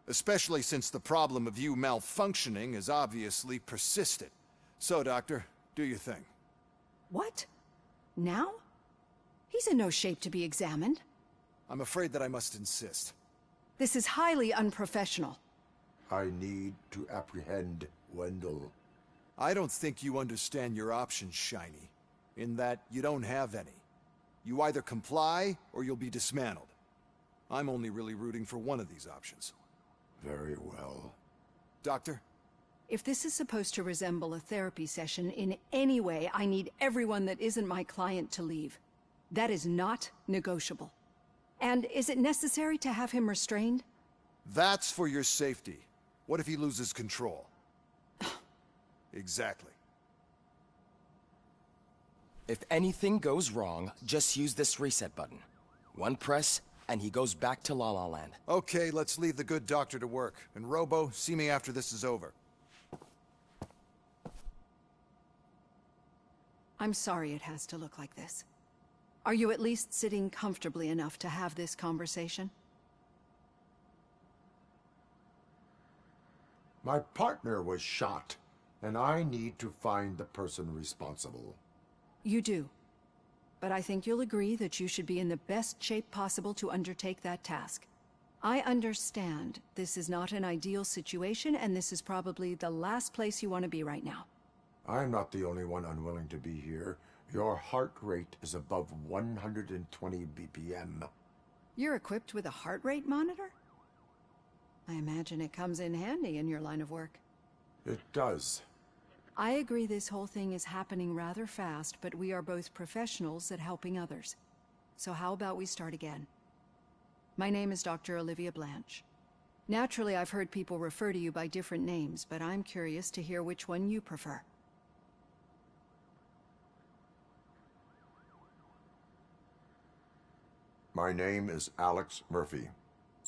Especially since the problem of you malfunctioning is obviously persistent. So, Doctor, do your thing. What? Now? He's in no shape to be examined. I'm afraid that I must insist. This is highly unprofessional. I need to apprehend Wendell. I don't think you understand your options, Shiny. In that, you don't have any. You either comply, or you'll be dismantled. I'm only really rooting for one of these options. Very well. Doctor? If this is supposed to resemble a therapy session in any way, I need everyone that isn't my client to leave. That is not negotiable. And is it necessary to have him restrained? That's for your safety. What if he loses control? Exactly. If anything goes wrong, just use this reset button. One press, and he goes back to La La Land. Okay, let's leave the good doctor to work. And Robo, see me after this is over. I'm sorry it has to look like this. Are you at least sitting comfortably enough to have this conversation? My partner was shot, and I need to find the person responsible. You do. But I think you'll agree that you should be in the best shape possible to undertake that task. I understand this is not an ideal situation, and this is probably the last place you want to be right now. I'm not the only one unwilling to be here. Your heart rate is above 120 BPM. You're equipped with a heart rate monitor? I imagine it comes in handy in your line of work. It does. I agree this whole thing is happening rather fast, but we are both professionals at helping others. So how about we start again? My name is Dr. Olivia Blanche. Naturally, I've heard people refer to you by different names, but I'm curious to hear which one you prefer. My name is Alex Murphy.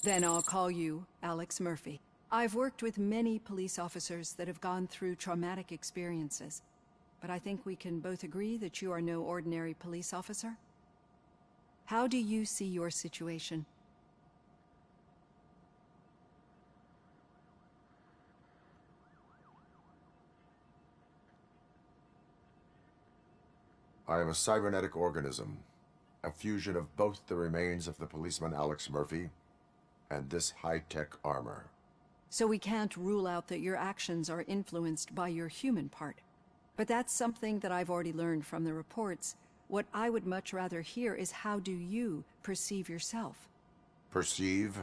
Then I'll call you Alex Murphy. I've worked with many police officers that have gone through traumatic experiences, but I think we can both agree that you are no ordinary police officer. How do you see your situation? I am a cybernetic organism, a fusion of both the remains of the policeman Alex Murphy and this high-tech armor. So we can't rule out that your actions are influenced by your human part. But that's something that I've already learned from the reports. What I would much rather hear is how do you perceive yourself? Perceive?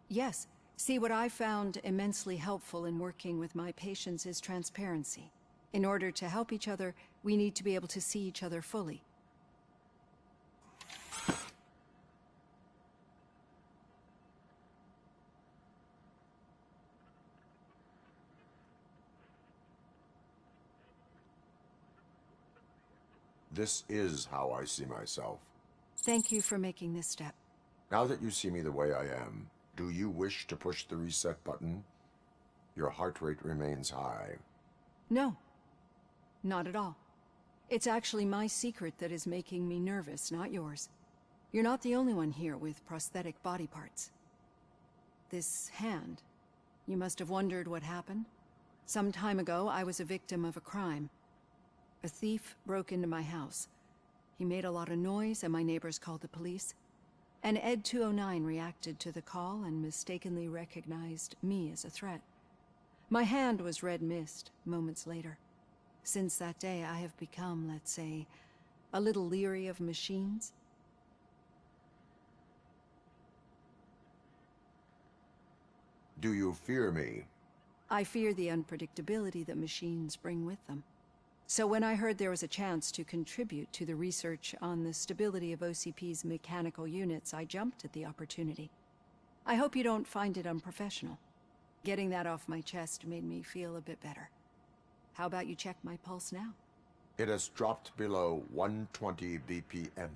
Yes. See, what I found immensely helpful in working with my patients is transparency. In order to help each other, we need to be able to see each other fully. This is how I see myself. Thank you for making this step. Now that you see me the way I am, do you wish to push the reset button? Your heart rate remains high. No. Not at all. It's actually my secret that is making me nervous, not yours. You're not the only one here with prosthetic body parts. This hand, you must have wondered what happened. Some time ago, I was a victim of a crime. A thief broke into my house. He made a lot of noise and my neighbors called the police. And Ed 209 reacted to the call and mistakenly recognized me as a threat. My hand was red mist moments later. Since that day, I have become, let's say, a little leery of machines. Do you fear me? I fear the unpredictability that machines bring with them. So when I heard there was a chance to contribute to the research on the stability of OCP's mechanical units, I jumped at the opportunity. I hope you don't find it unprofessional. Getting that off my chest made me feel a bit better. How about you check my pulse now? It has dropped below 120 BPM.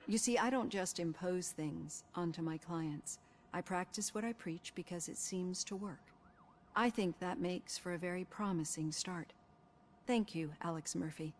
You see, I don't just impose things onto my clients. I practice what I preach because it seems to work. I think that makes for a very promising start. Thank you, Alex Murphy.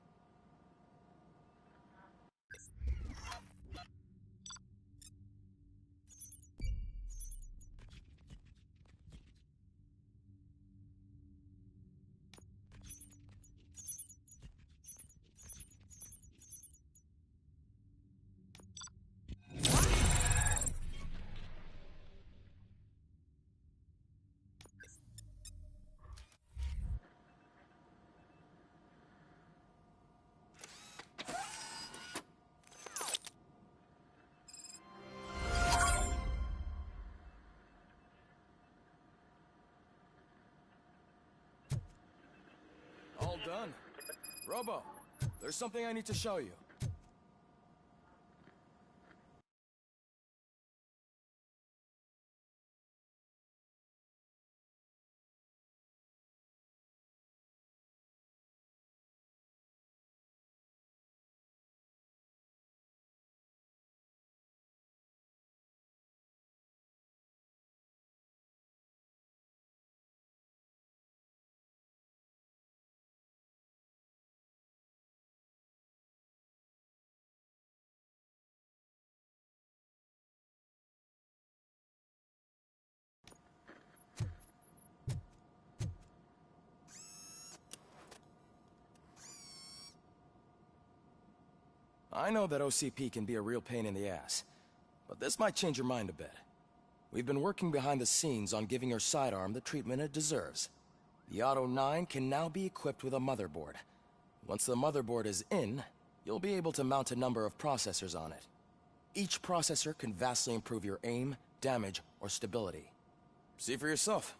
All done. Robo, there's something I need to show you. I know that OCP can be a real pain in the ass, but this might change your mind a bit. We've been working behind the scenes on giving her sidearm the treatment it deserves. The Auto 9 can now be equipped with a motherboard. Once the motherboard is in, you'll be able to mount a number of processors on it. Each processor can vastly improve your aim, damage, or stability. See for yourself.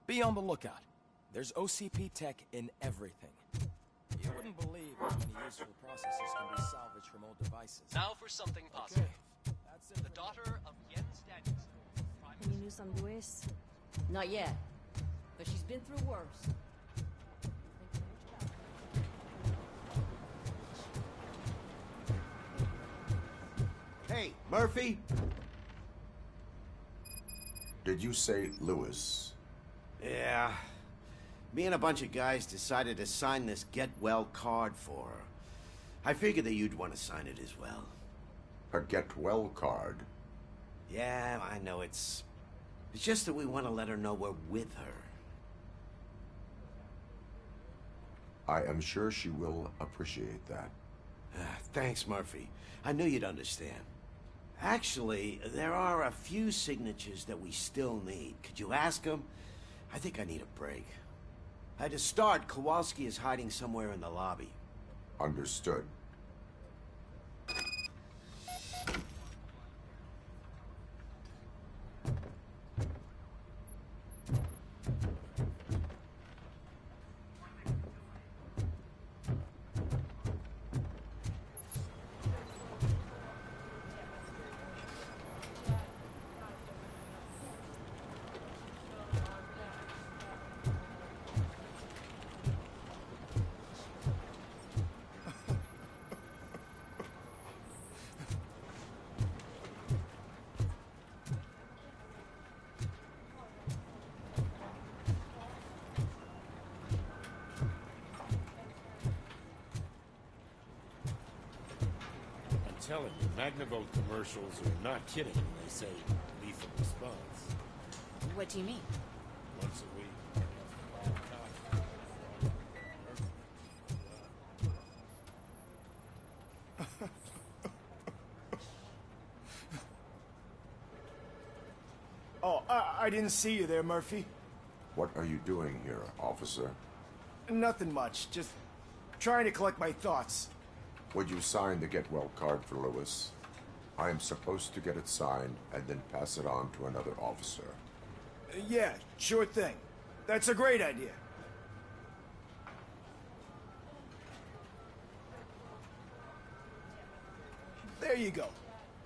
Be on the lookout. There's OCP tech in everything. You wouldn't believe how many useful processes can be salvaged from old devices. Now for something positive. The daughter of Jens Danielson. Any news on Luis? Not yet, but she's been through worse. Hey, Murphy? Did you say Lewis? Yeah. Me and a bunch of guys decided to sign this get well card for her. I figured that you'd want to sign it as well. A get well card? Yeah, I know it's just that we want to let her know we're with her. I am sure she will appreciate that. Thanks, Murphy. I knew you'd understand. Actually, there are a few signatures that we still need. Could you ask them? I think I need a break. To start, Kowalski is hiding somewhere in the lobby. Understood. Telling you, Magnavolt commercials are not kidding when they say lethal response. What do you mean? Once a week. Oh, I didn't see you there, Murphy. What are you doing here, officer? Nothing much, just trying to collect my thoughts. Would you sign the get well card for Lewis? I am supposed to get it signed and then pass it on to another officer. Yeah, sure thing. That's a great idea. There you go.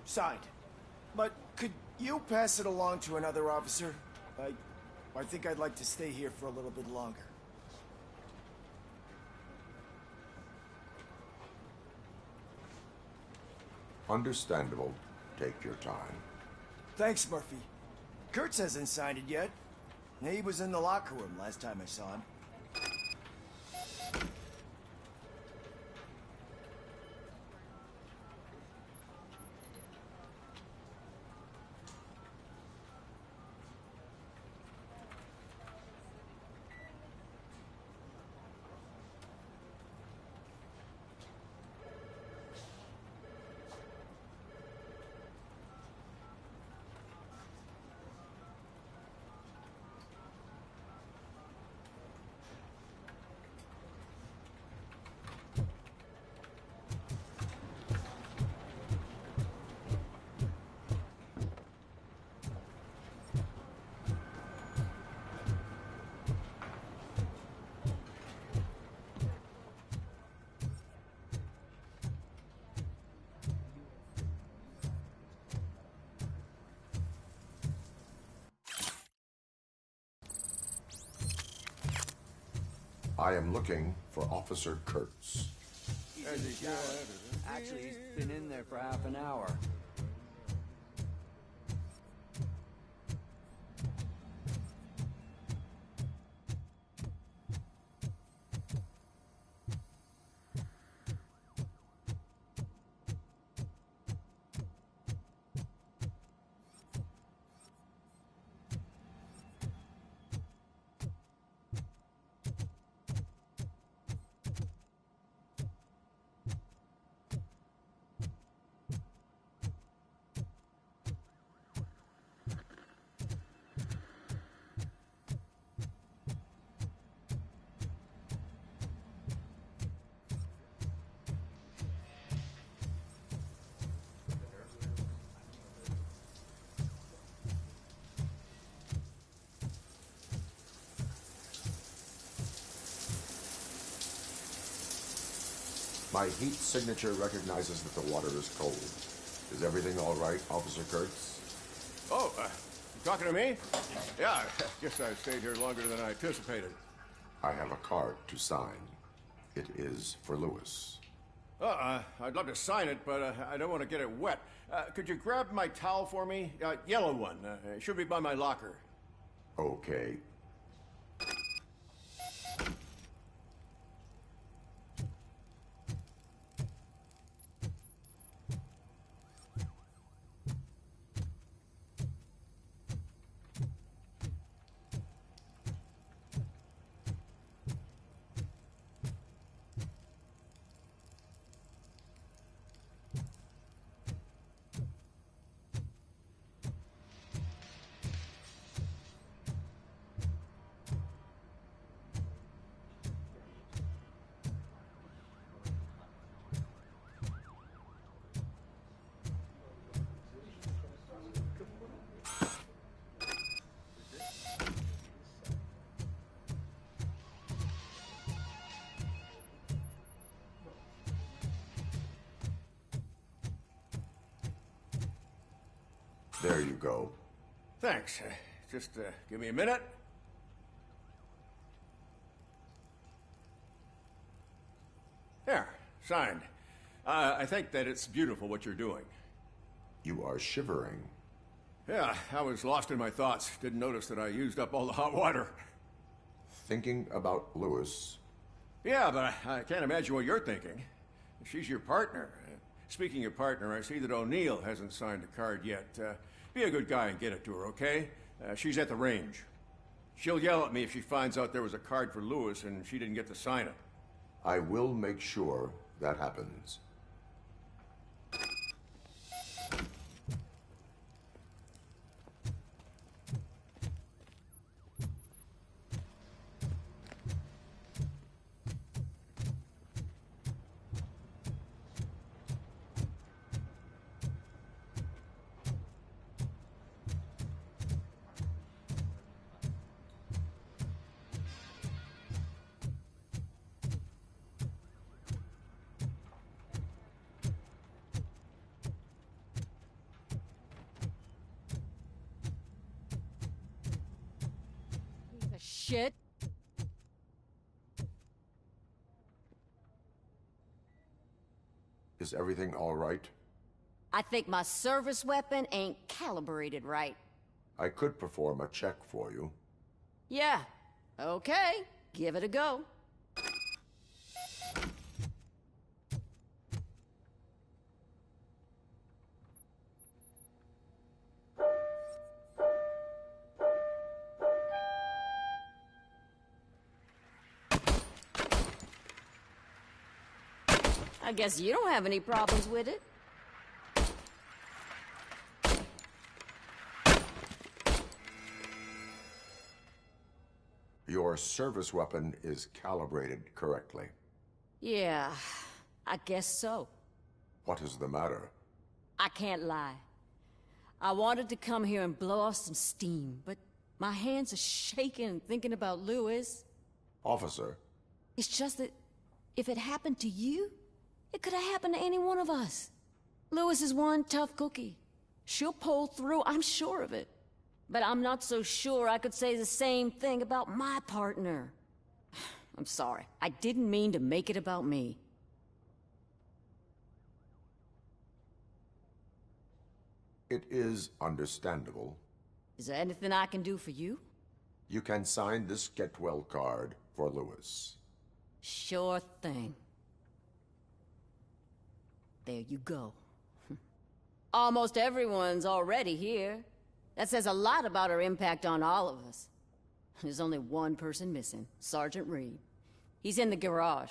Signed. But could you pass it along to another officer? I think I'd like to stay here for a little bit longer. Understandable. Take your time. Thanks, Murphy. Kurtz hasn't signed it yet. He was in the locker room last time I saw him. I am looking for Officer Kurtz. Actually, he's been in there for half an hour. My heat signature recognizes that the water is cold. Is everything all right, Officer Kurtz? Oh, you talking to me? Yeah, I guess I stayed here longer than I anticipated. I have a card to sign. It is for Lewis. I'd love to sign it, but I don't want to get it wet. Could you grab my towel for me? Yellow one. It should be by my locker. Okay. There you go. Thanks. Just give me a minute. There, signed. I think that it's beautiful what you're doing. You are shivering. Yeah, I was lost in my thoughts. Didn't notice that I used up all the hot water. Thinking about Lewis? Yeah, but I can't imagine what you're thinking. She's your partner. Speaking of partner, I see that O'Neill hasn't signed a card yet. Be a good guy and get it to her, okay? She's at the range. She'll yell at me if she finds out there was a card for Lewis and she didn't get to sign it. I will make sure that happens. Shit. Is everything all right? I think my service weapon ain't calibrated right. I could perform a check for you. Yeah. Okay. Give it a go. I guess you don't have any problems with it. Your service weapon is calibrated correctly. Yeah, I guess so. What is the matter? I can't lie. I wanted to come here and blow off some steam, but my hands are shaking thinking about Lewis. Officer. It's just that if it happened to you, it could have happened to any one of us. Lewis is one tough cookie. She'll pull through, I'm sure of it. But I'm not so sure I could say the same thing about my partner. I'm sorry. I didn't mean to make it about me. It is understandable. Is there anything I can do for you? You can sign this Get Well card for Lewis. Sure thing. There you go. Almost everyone's already here. That says a lot about her impact on all of us. There's only one person missing, Sergeant Reed. He's in the garage.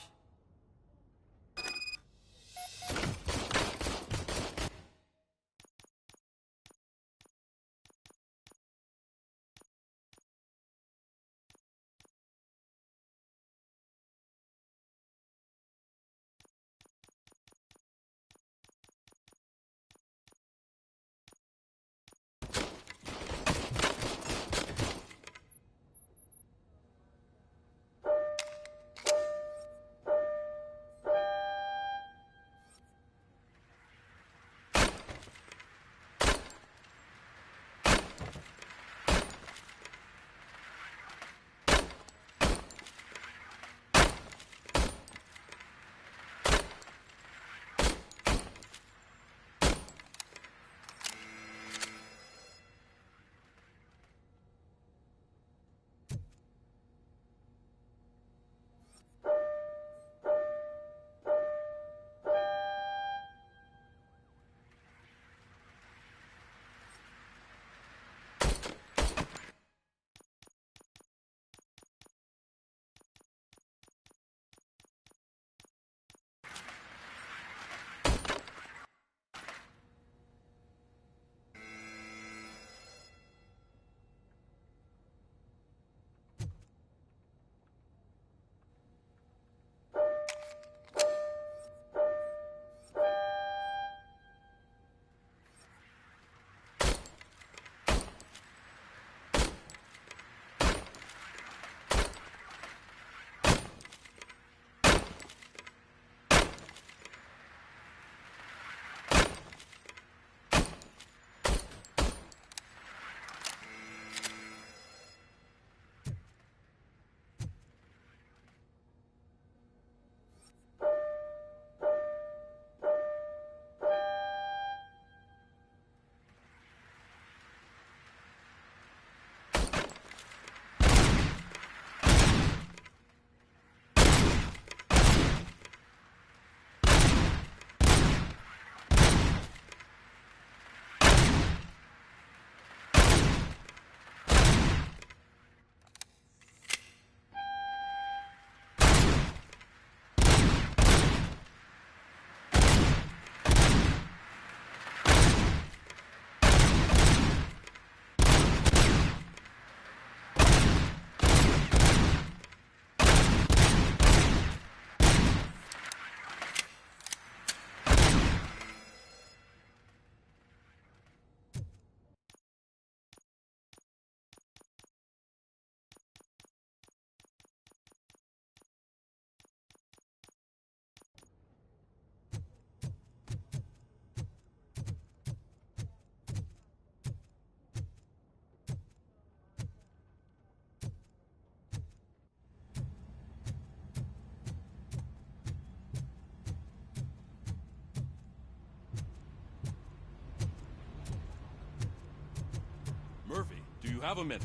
Murphy, do you have a minute?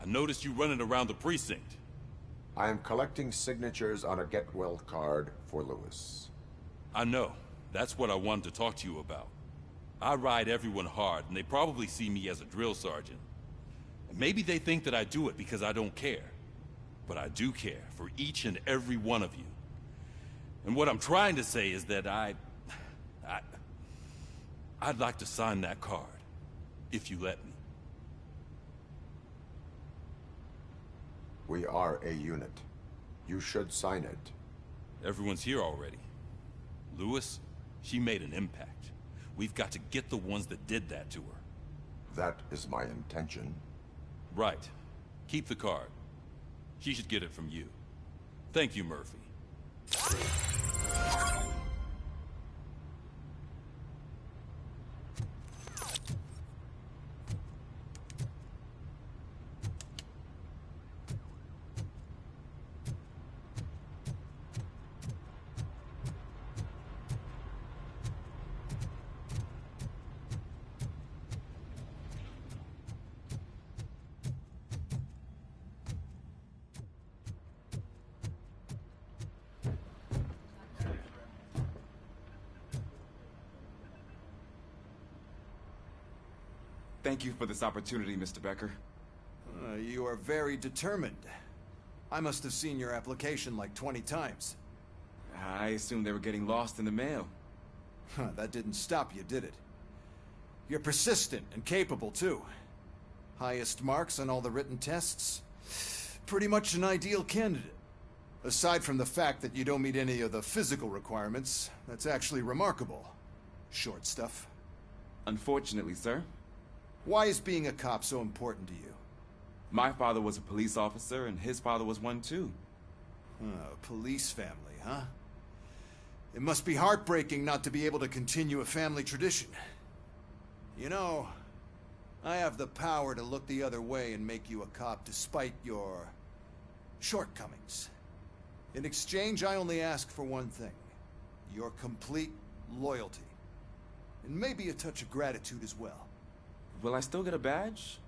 I noticed you running around the precinct. I am collecting signatures on a Get Well card for Lewis. I know. That's what I wanted to talk to you about. I ride everyone hard, and they probably see me as a drill sergeant. And maybe they think that I do it because I don't care. But I do care for each and every one of you. And what I'm trying to say is that I'd like to sign that card, if you let me. We are a unit. You should sign it. Everyone's here already. Lewis, she made an impact. We've got to get the ones that did that to her. That is my intention. Right. Keep the card. She should get it from you. Thank you, Murphy. Thank you for this opportunity, Mr. Becker. You are very determined. I must have seen your application like 20 times. I assumed they were getting lost in the mail. That didn't stop you, did it? You're persistent and capable, too. Highest marks on all the written tests. Pretty much an ideal candidate. Aside from the fact that you don't meet any of the physical requirements, that's actually remarkable. Short stuff. Unfortunately, sir. Why is being a cop so important to you? My father was a police officer, and his father was one, too. Police family, huh? It must be heartbreaking not to be able to continue a family tradition. You know, I have the power to look the other way and make you a cop despite your shortcomings. In exchange, I only ask for one thing. Your complete loyalty. And maybe a touch of gratitude as well. Will I still get a badge?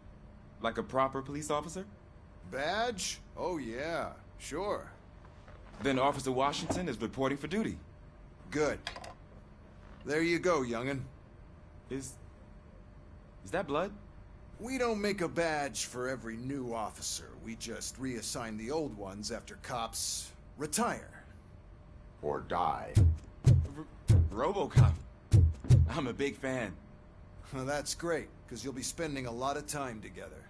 Like a proper police officer? Badge? Oh yeah, sure. Then Officer Washington is reporting for duty. Good. There you go, young'un. Is that blood? We don't make a badge for every new officer. We just reassign the old ones after cops retire. Or die. Robocop. I'm a big fan. Well, that's great, because you'll be spending a lot of time together.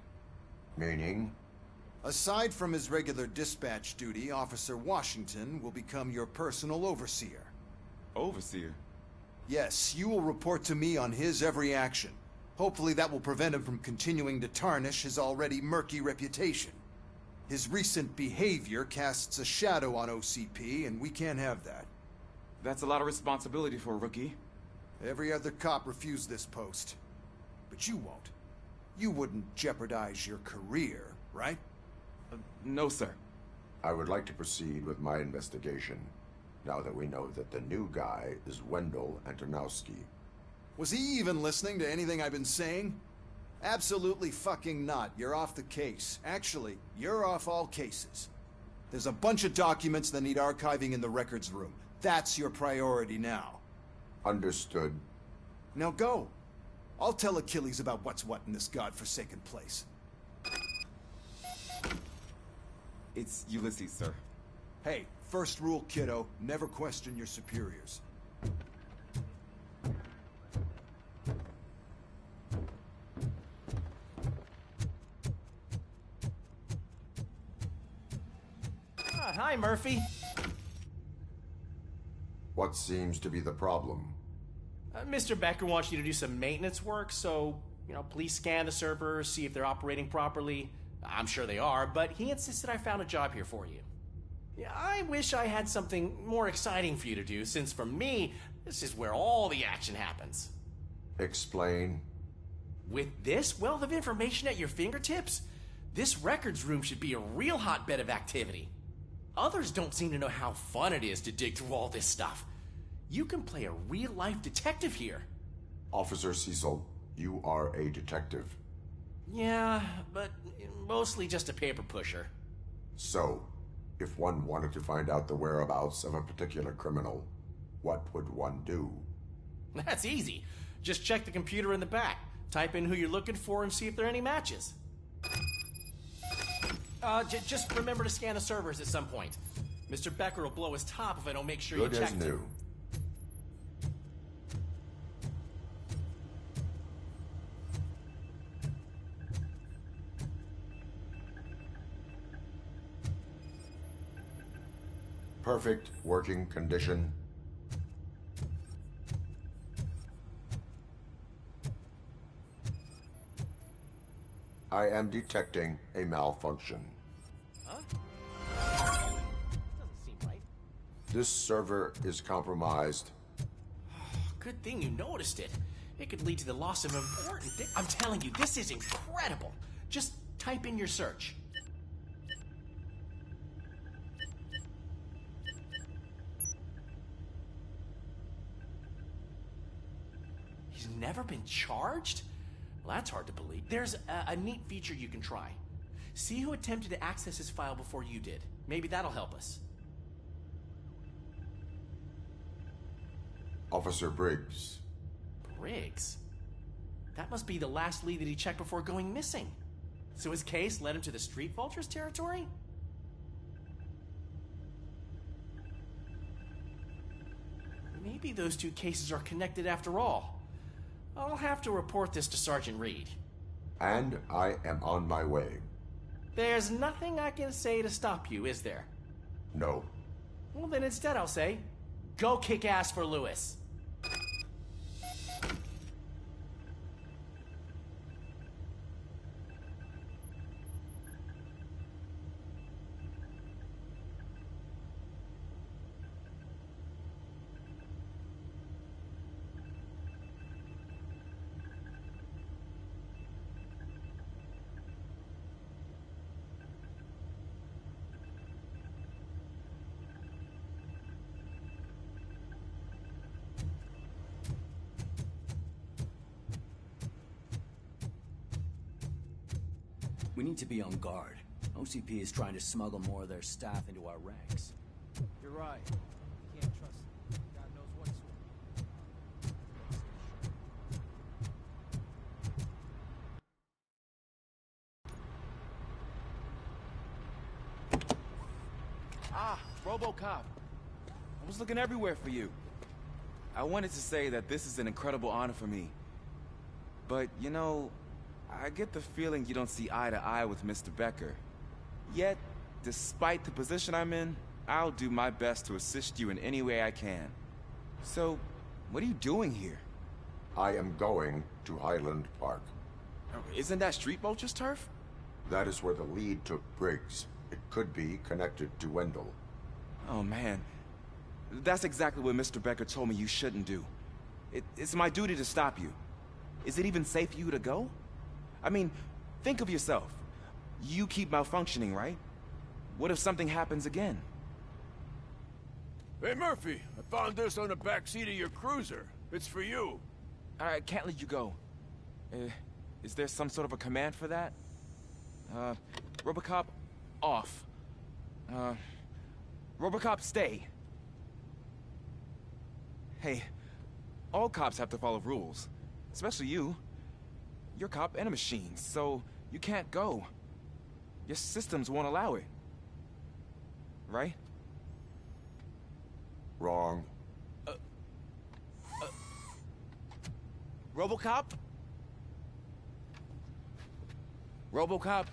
Meaning? Aside from his regular dispatch duty, Officer Washington will become your personal overseer. Overseer? Yes, you will report to me on his every action. Hopefully that will prevent him from continuing to tarnish his already murky reputation. His recent behavior casts a shadow on OCP, and we can't have that. That's a lot of responsibility for a rookie. Every other cop refused this post. But you won't. You wouldn't jeopardize your career, right? No, sir. I would like to proceed with my investigation, now that we know that the new guy is Wendell Antonowski. Was he even listening to anything I've been saying? Absolutely fucking not. You're off the case. Actually, you're off all cases. There's a bunch of documents that need archiving in the records room. That's your priority now. Understood. Now go. I'll tell Achilles about what's what in this godforsaken place. It's Ulysses, sir. Hey, first rule, kiddo, never question your superiors. Hi, Murphy. What seems to be the problem? Mr. Becker wants you to do some maintenance work, so, please scan the servers, see if they're operating properly. I'm sure they are, but he insisted I found a job here for you. Yeah, I wish I had something more exciting for you to do, since for me, this is where all the action happens. Explain. With this wealth of information at your fingertips, this records room should be a real hotbed of activity. Others don't seem to know how fun it is to dig through all this stuff. You can play a real-life detective here. Officer Cecil, you are a detective. Yeah, but mostly just a paper pusher. So, if one wanted to find out the whereabouts of a particular criminal, what would one do? That's easy. Just check the computer in the back, type in who you're looking for, and see if there are any matches. Just remember to scan the servers at some point. Mr. Becker will blow his top if I don't make sure you check them. Good as new. Perfect working condition. I am detecting a malfunction. Huh? Doesn't seem right. This server is compromised. Good thing you noticed it. It could lead to the loss of important things. I'm telling you, this is incredible. Just type in your search. He's never been charged? Well, that's hard to believe. There's a neat feature you can try. See who attempted to access his file before you did. Maybe that'll help us. Officer Briggs. Briggs? That must be the last lead that he checked before going missing. So his case led him to the Street Vultures territory? Maybe those two cases are connected after all. I'll have to report this to Sergeant Reed. And I am on my way. There's nothing I can say to stop you, is there? No. Well, then instead I'll say, go kick ass for Lewis. We need to be on guard. OCP is trying to smuggle more of their staff into our ranks. You're right. You can't trust them. God knows what sort. Ah, Robocop. I was looking everywhere for you. I wanted to say that this is an incredible honor for me. But, you know, I get the feeling you don't see eye to eye with Mr. Becker. Yet, despite the position I'm in, I'll do my best to assist you in any way I can. So, what are you doing here? I am going to Highland Park. Isn't that Street Vulture's turf? That is where the lead took Briggs. It could be connected to Wendell. Oh, man. That's exactly what Mr. Becker told me you shouldn't do. It's my duty to stop you. Is it even safe for you to go? I mean, think of yourself. You keep malfunctioning, right? What if something happens again? Hey, Murphy, I found this on the back seat of your cruiser. It's for you. I can't let you go. Is there some sort of a command for that? Robocop, off. Robocop, stay. Hey, all cops have to follow rules. Especially you. You're a cop and a machine, so you can't go. Your systems won't allow it. Right? Wrong. Robocop? Robocop?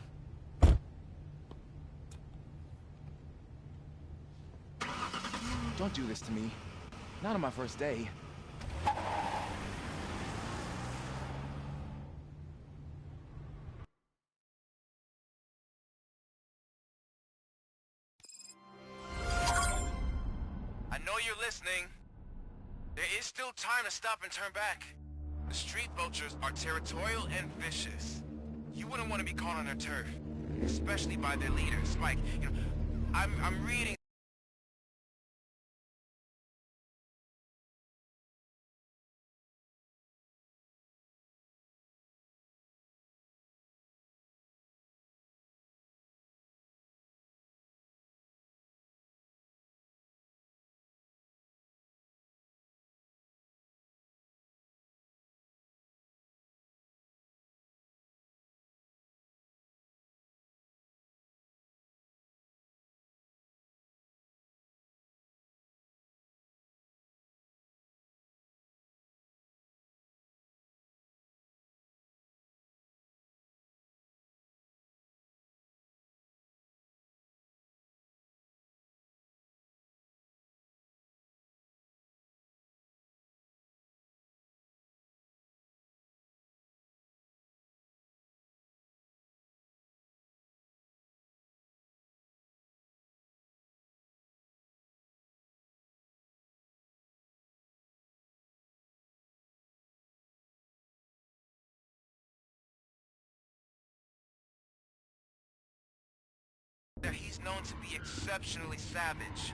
Don't do this to me. Not on my first day. I know you're listening. There is still time to stop and turn back. The Street Vultures are territorial and vicious. You wouldn't want to be caught on their turf, especially by their leader, Spike. You know, I'm reading. That he's known to be exceptionally savage.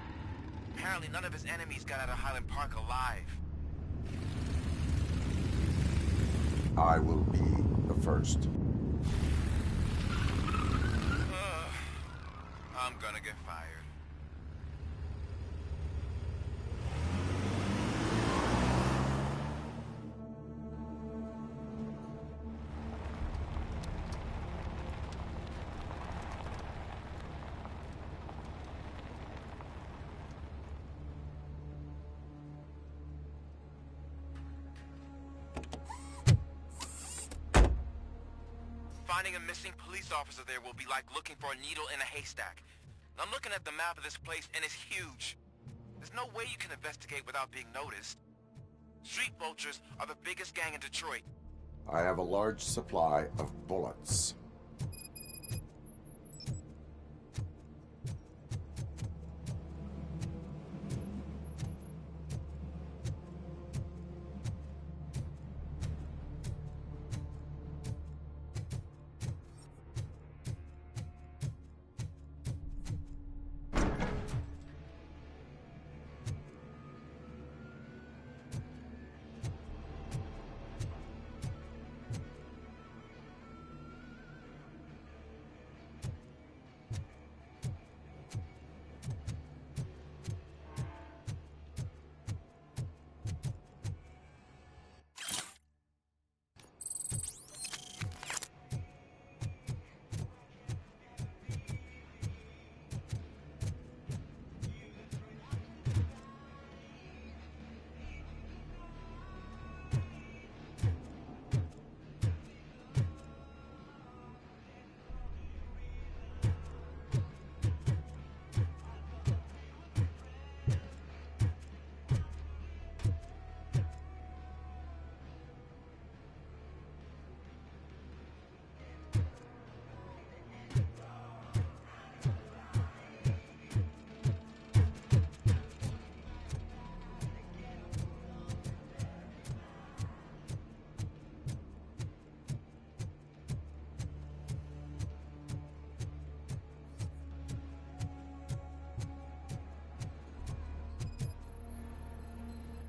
Apparently none of his enemies got out of Highland Park alive. I will be the first. I'm gonna get fired. Finding a missing police officer there will be like looking for a needle in a haystack. I'm looking at the map of this place, and it's huge. There's no way you can investigate without being noticed. Street vultures are the biggest gang in Detroit. I have a large supply of bullets.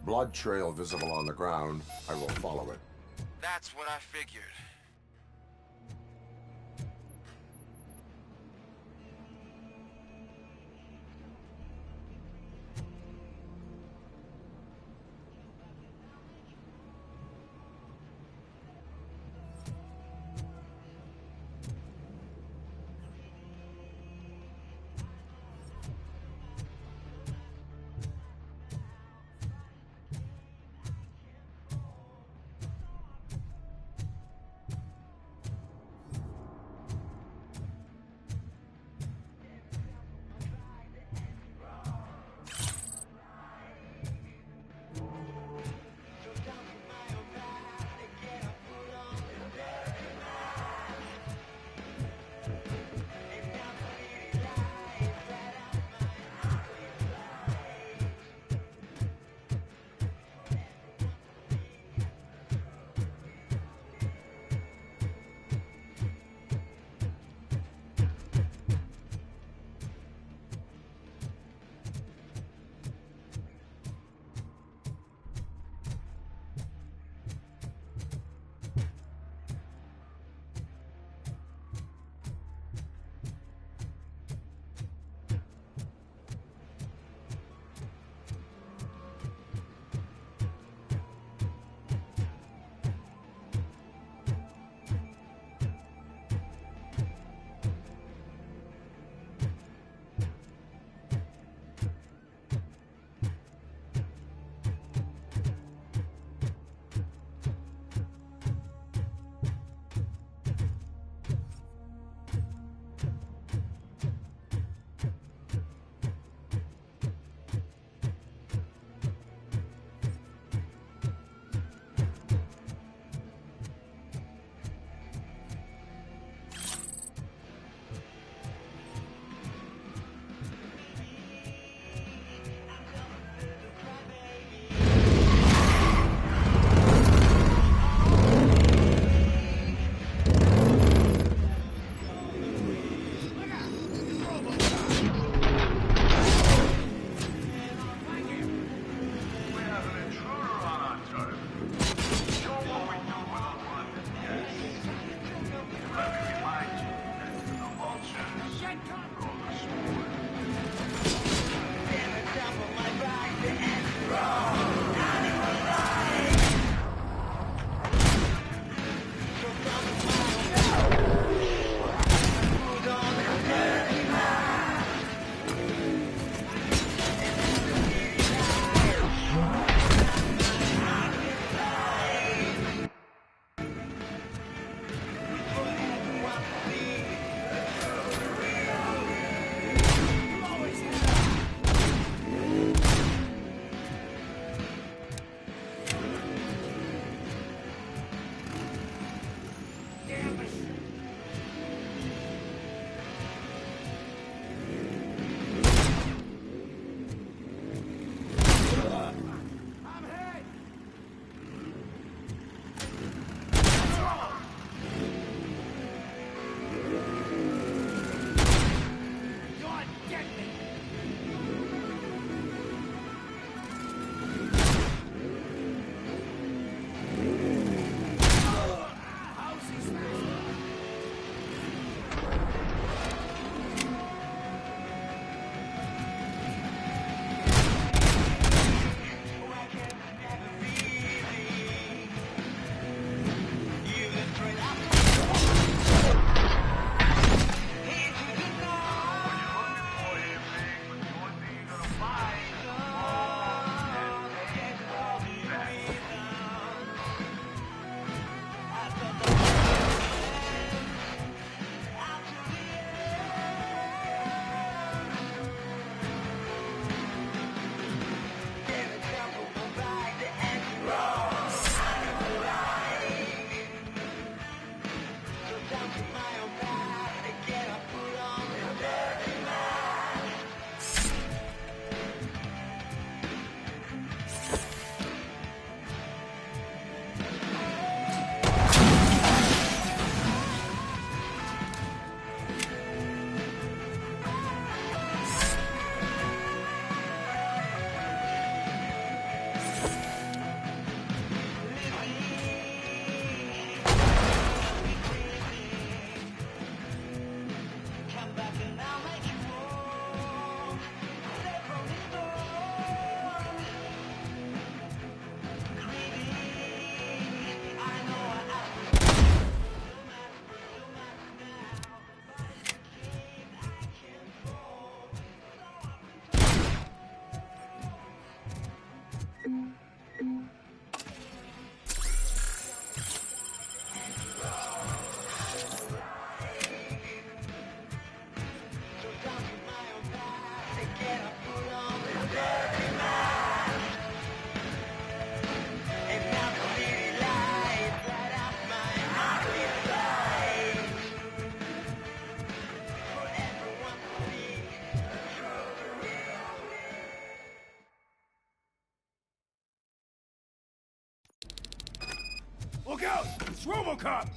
Blood trail visible on the ground. I will follow it. That's what I figured. Look out! It's Robocop!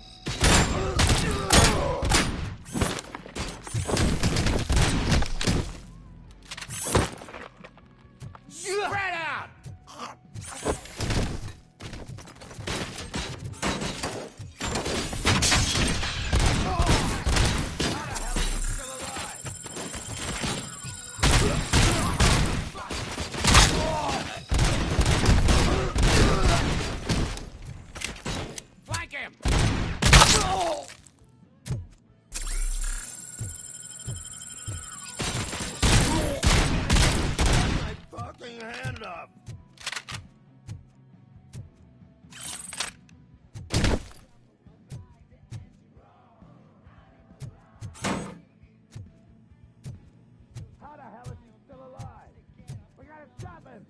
Spread out! Flank him! My fucking hand up! How the hell is he still alive? We gotta stop him!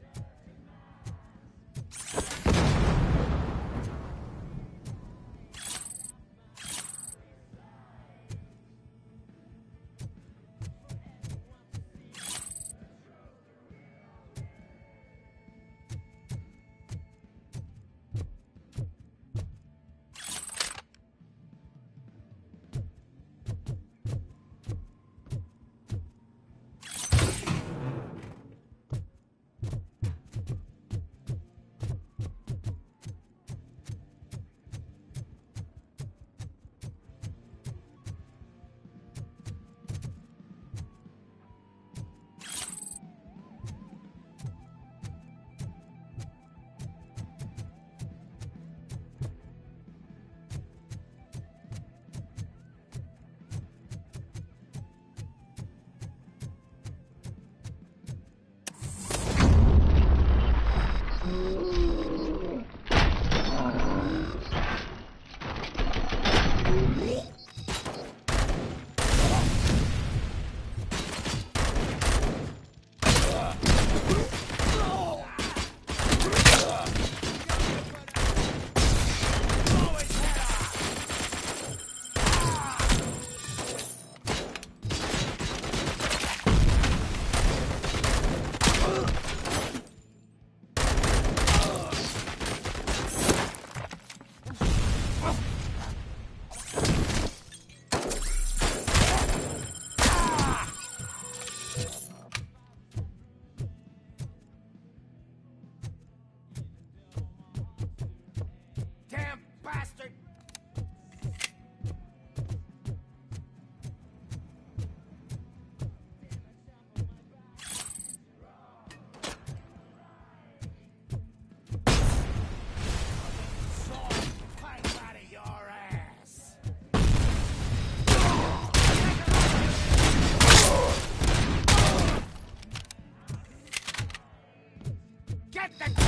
Damn bastard! Get the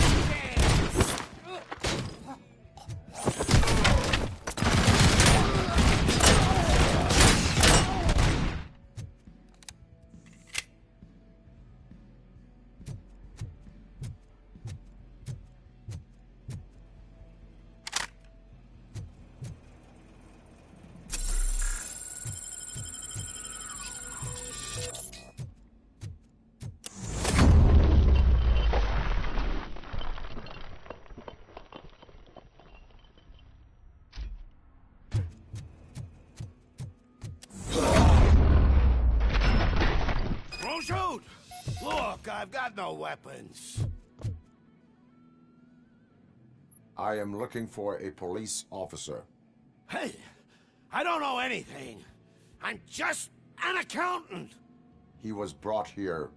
Don't shoot! Look, I've got no weapons. I am looking for a police officer. Hey, I don't know anything. I'm just an accountant. He was brought here.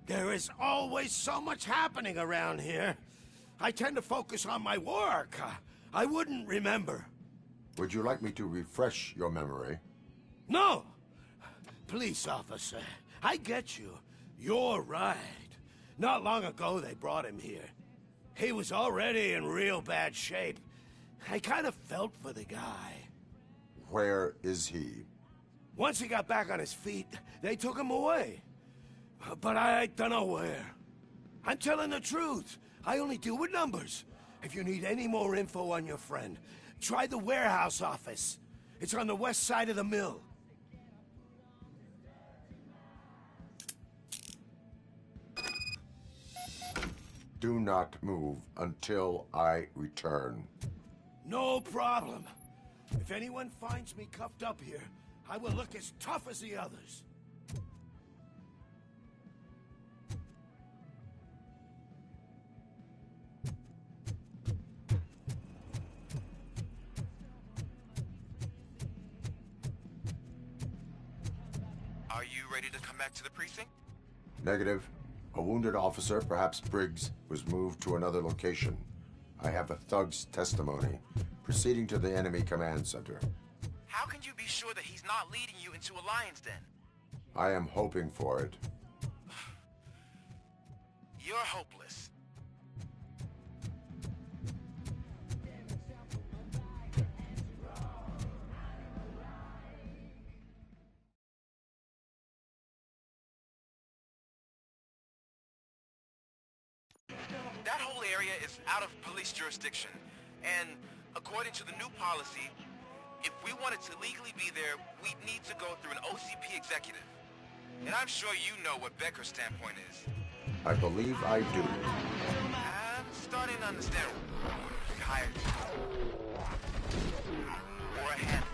There is always so much happening around here. I tend to focus on my work. I wouldn't remember. Would you like me to refresh your memory? No! Police officer, I get you. You're right. Not long ago they brought him here. He was already in real bad shape. I kind of felt for the guy. Where is he? Once he got back on his feet, they took him away. But I don't know where. I'm telling the truth. I only deal with numbers. If you need any more info on your friend, try the warehouse office. It's on the west side of the mill. Do not move until I return. No problem. If anyone finds me cuffed up here, I will look as tough as the others. Are you ready to come back to the precinct? Negative. A wounded officer, perhaps Briggs, was moved to another location. I have a thug's testimony. Proceeding to the enemy command center. How can you be sure that he's not leading you into a lion's den? I am hoping for it. You're hopeless. That whole area is out of police jurisdiction, and according to the new policy, if we wanted to legally be there, we'd need to go through an OCP executive. And I'm sure you know what Becker's standpoint is. I believe I do. I'm starting to understand. He hired you. Or a handful.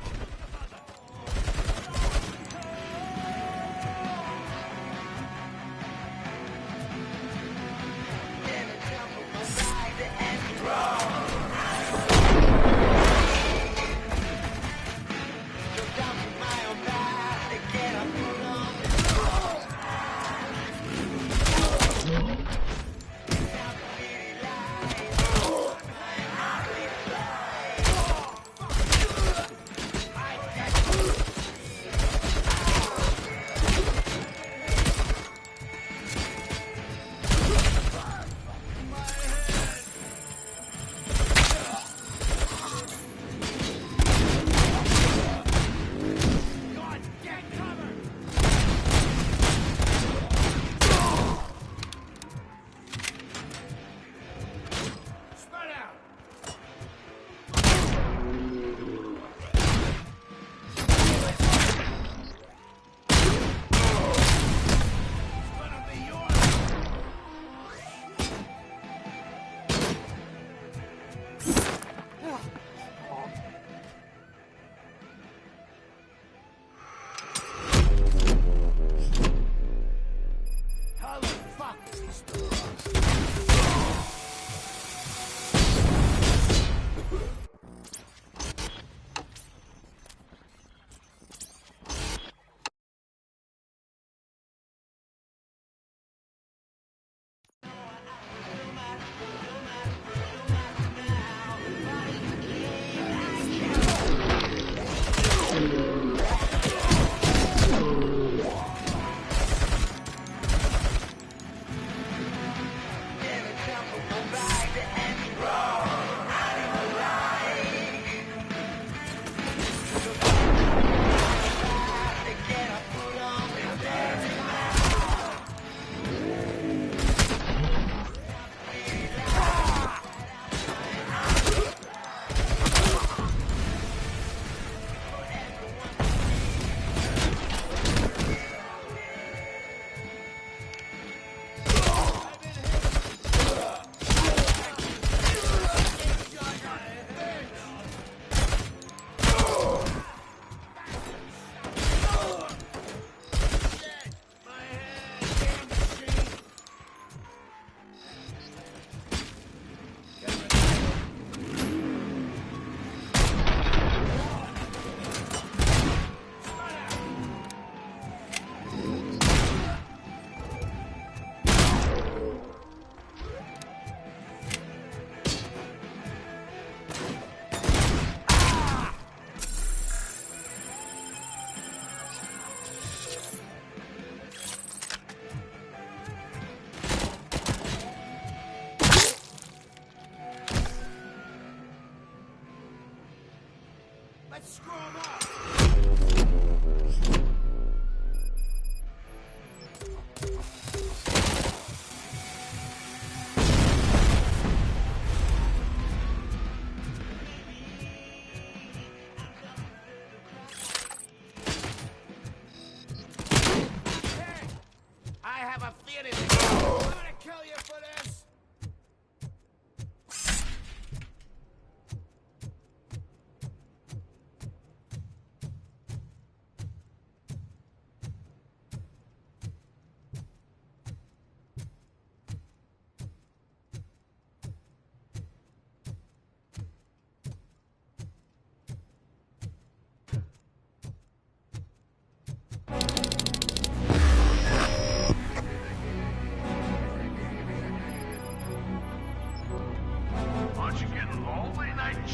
Let's screw him up! I have a feeling I'm gonna kill you for this!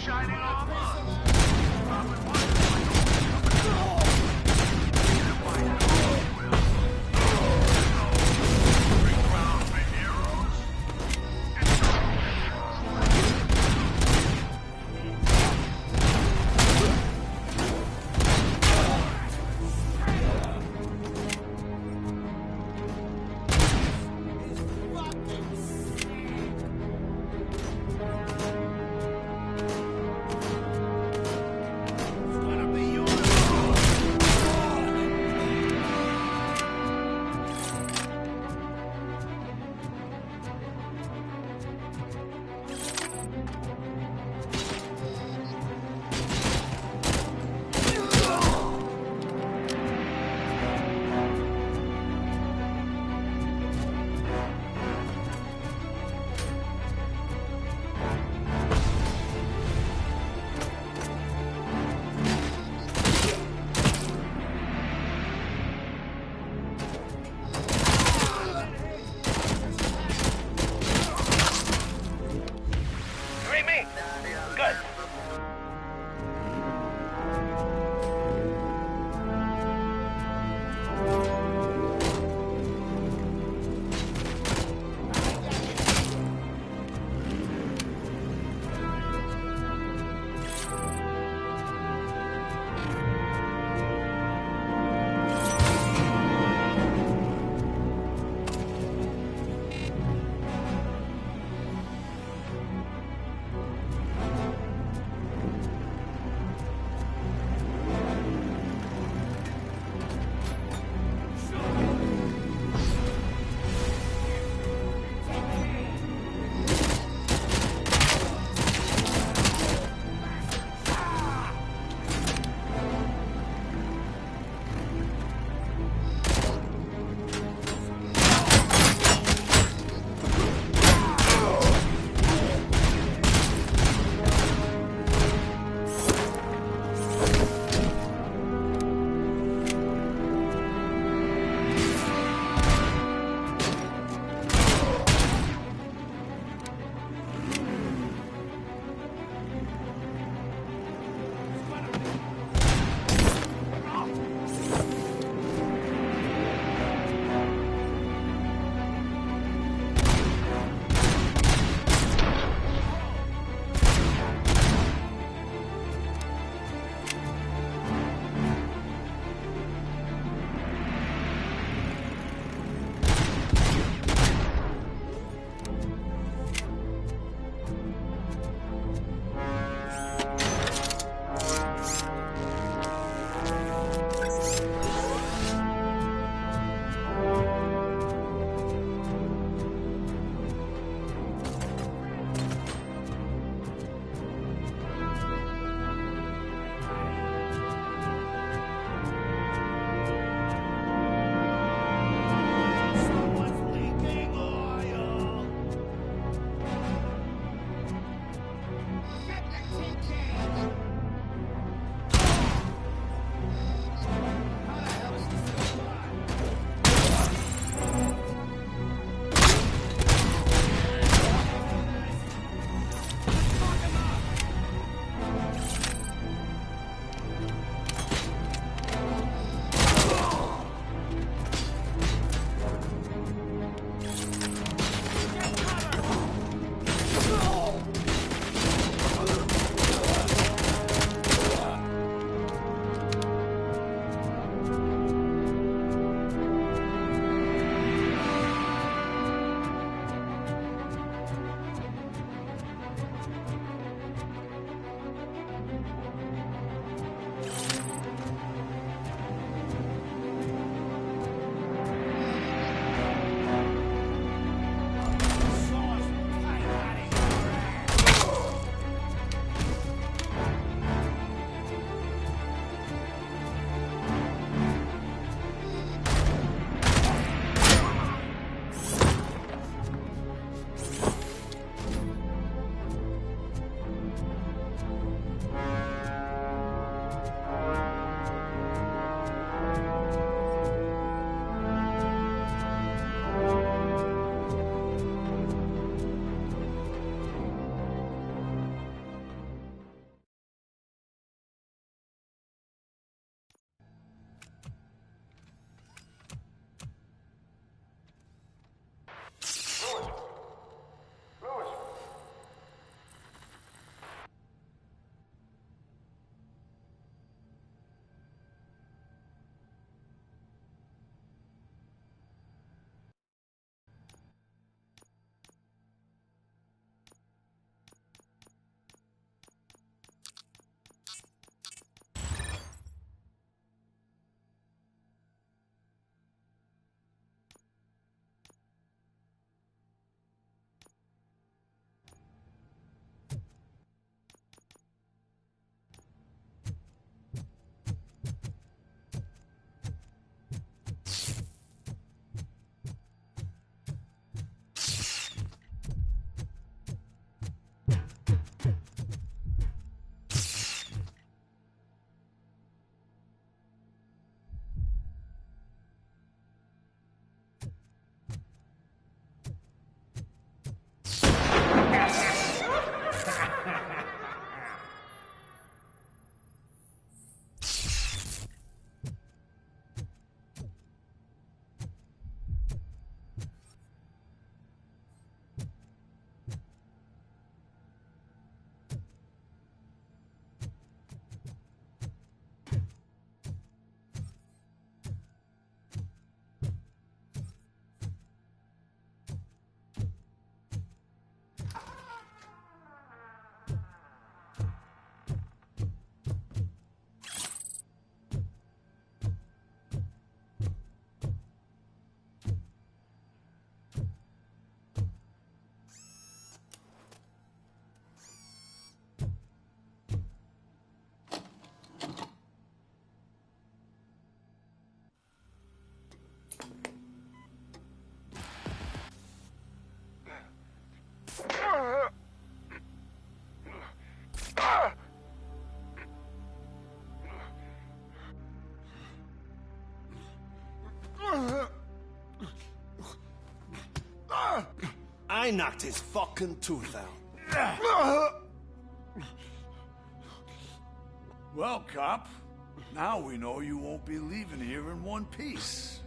shining armor. I knocked his fucking tooth out. Well, cop, now we know you won't be leaving here in one piece.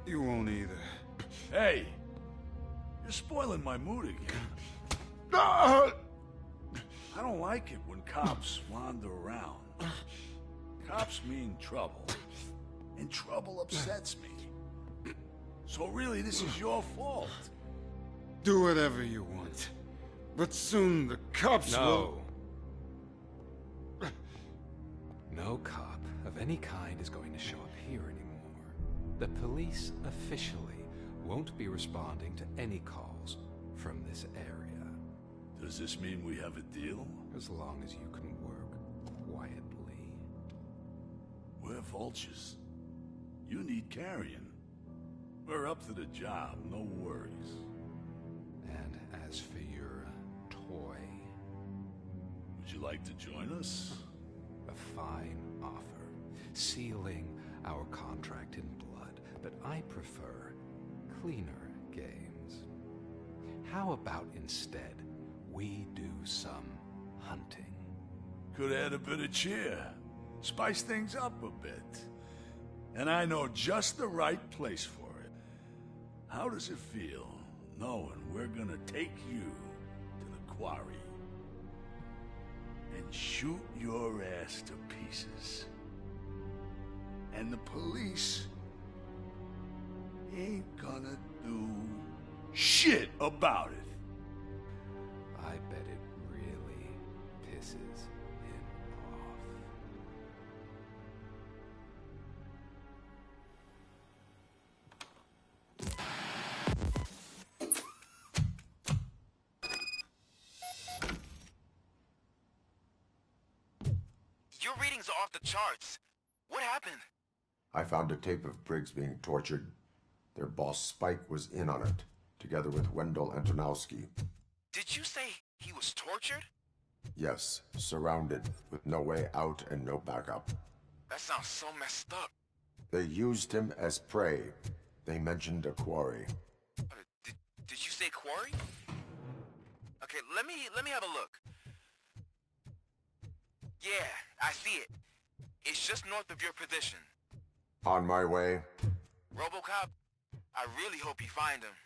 You won't either. Hey, you're spoiling my mood again. I don't like it when cops wander around. Cops mean trouble, and trouble upsets me. So really, this is your fault. Do whatever you want. But soon the cops will... No cop of any kind is going to show up here anymore. The police officially won't be responding to any calls from this area. Does this mean we have a deal? As long as you can work quietly. We're vultures. You need carrying. We're up to the job, no worries. And as for your toy... Would you like to join us? A fine offer, sealing our contract in blood, but I prefer cleaner games. How about instead we do some hunting? Could add a bit of cheer, spice things up a bit. And I know just the right place for it. How does it feel knowing we're gonna take you to the quarry and shoot your ass to pieces? And the police ain't gonna do shit about it. I bet it really pisses him off. Your readings are off the charts. What happened? I found a tape of Briggs being tortured. Their boss Spike was in on it, together with Wendell Antonowski. Did you say he was tortured? Yes, surrounded, with no way out and no backup. That sounds so messed up. They used him as prey. They mentioned a quarry. Did you say quarry? Okay, let me have a look. Yeah, I see it. It's just north of your position. On my way. Robocop, I really hope you find him.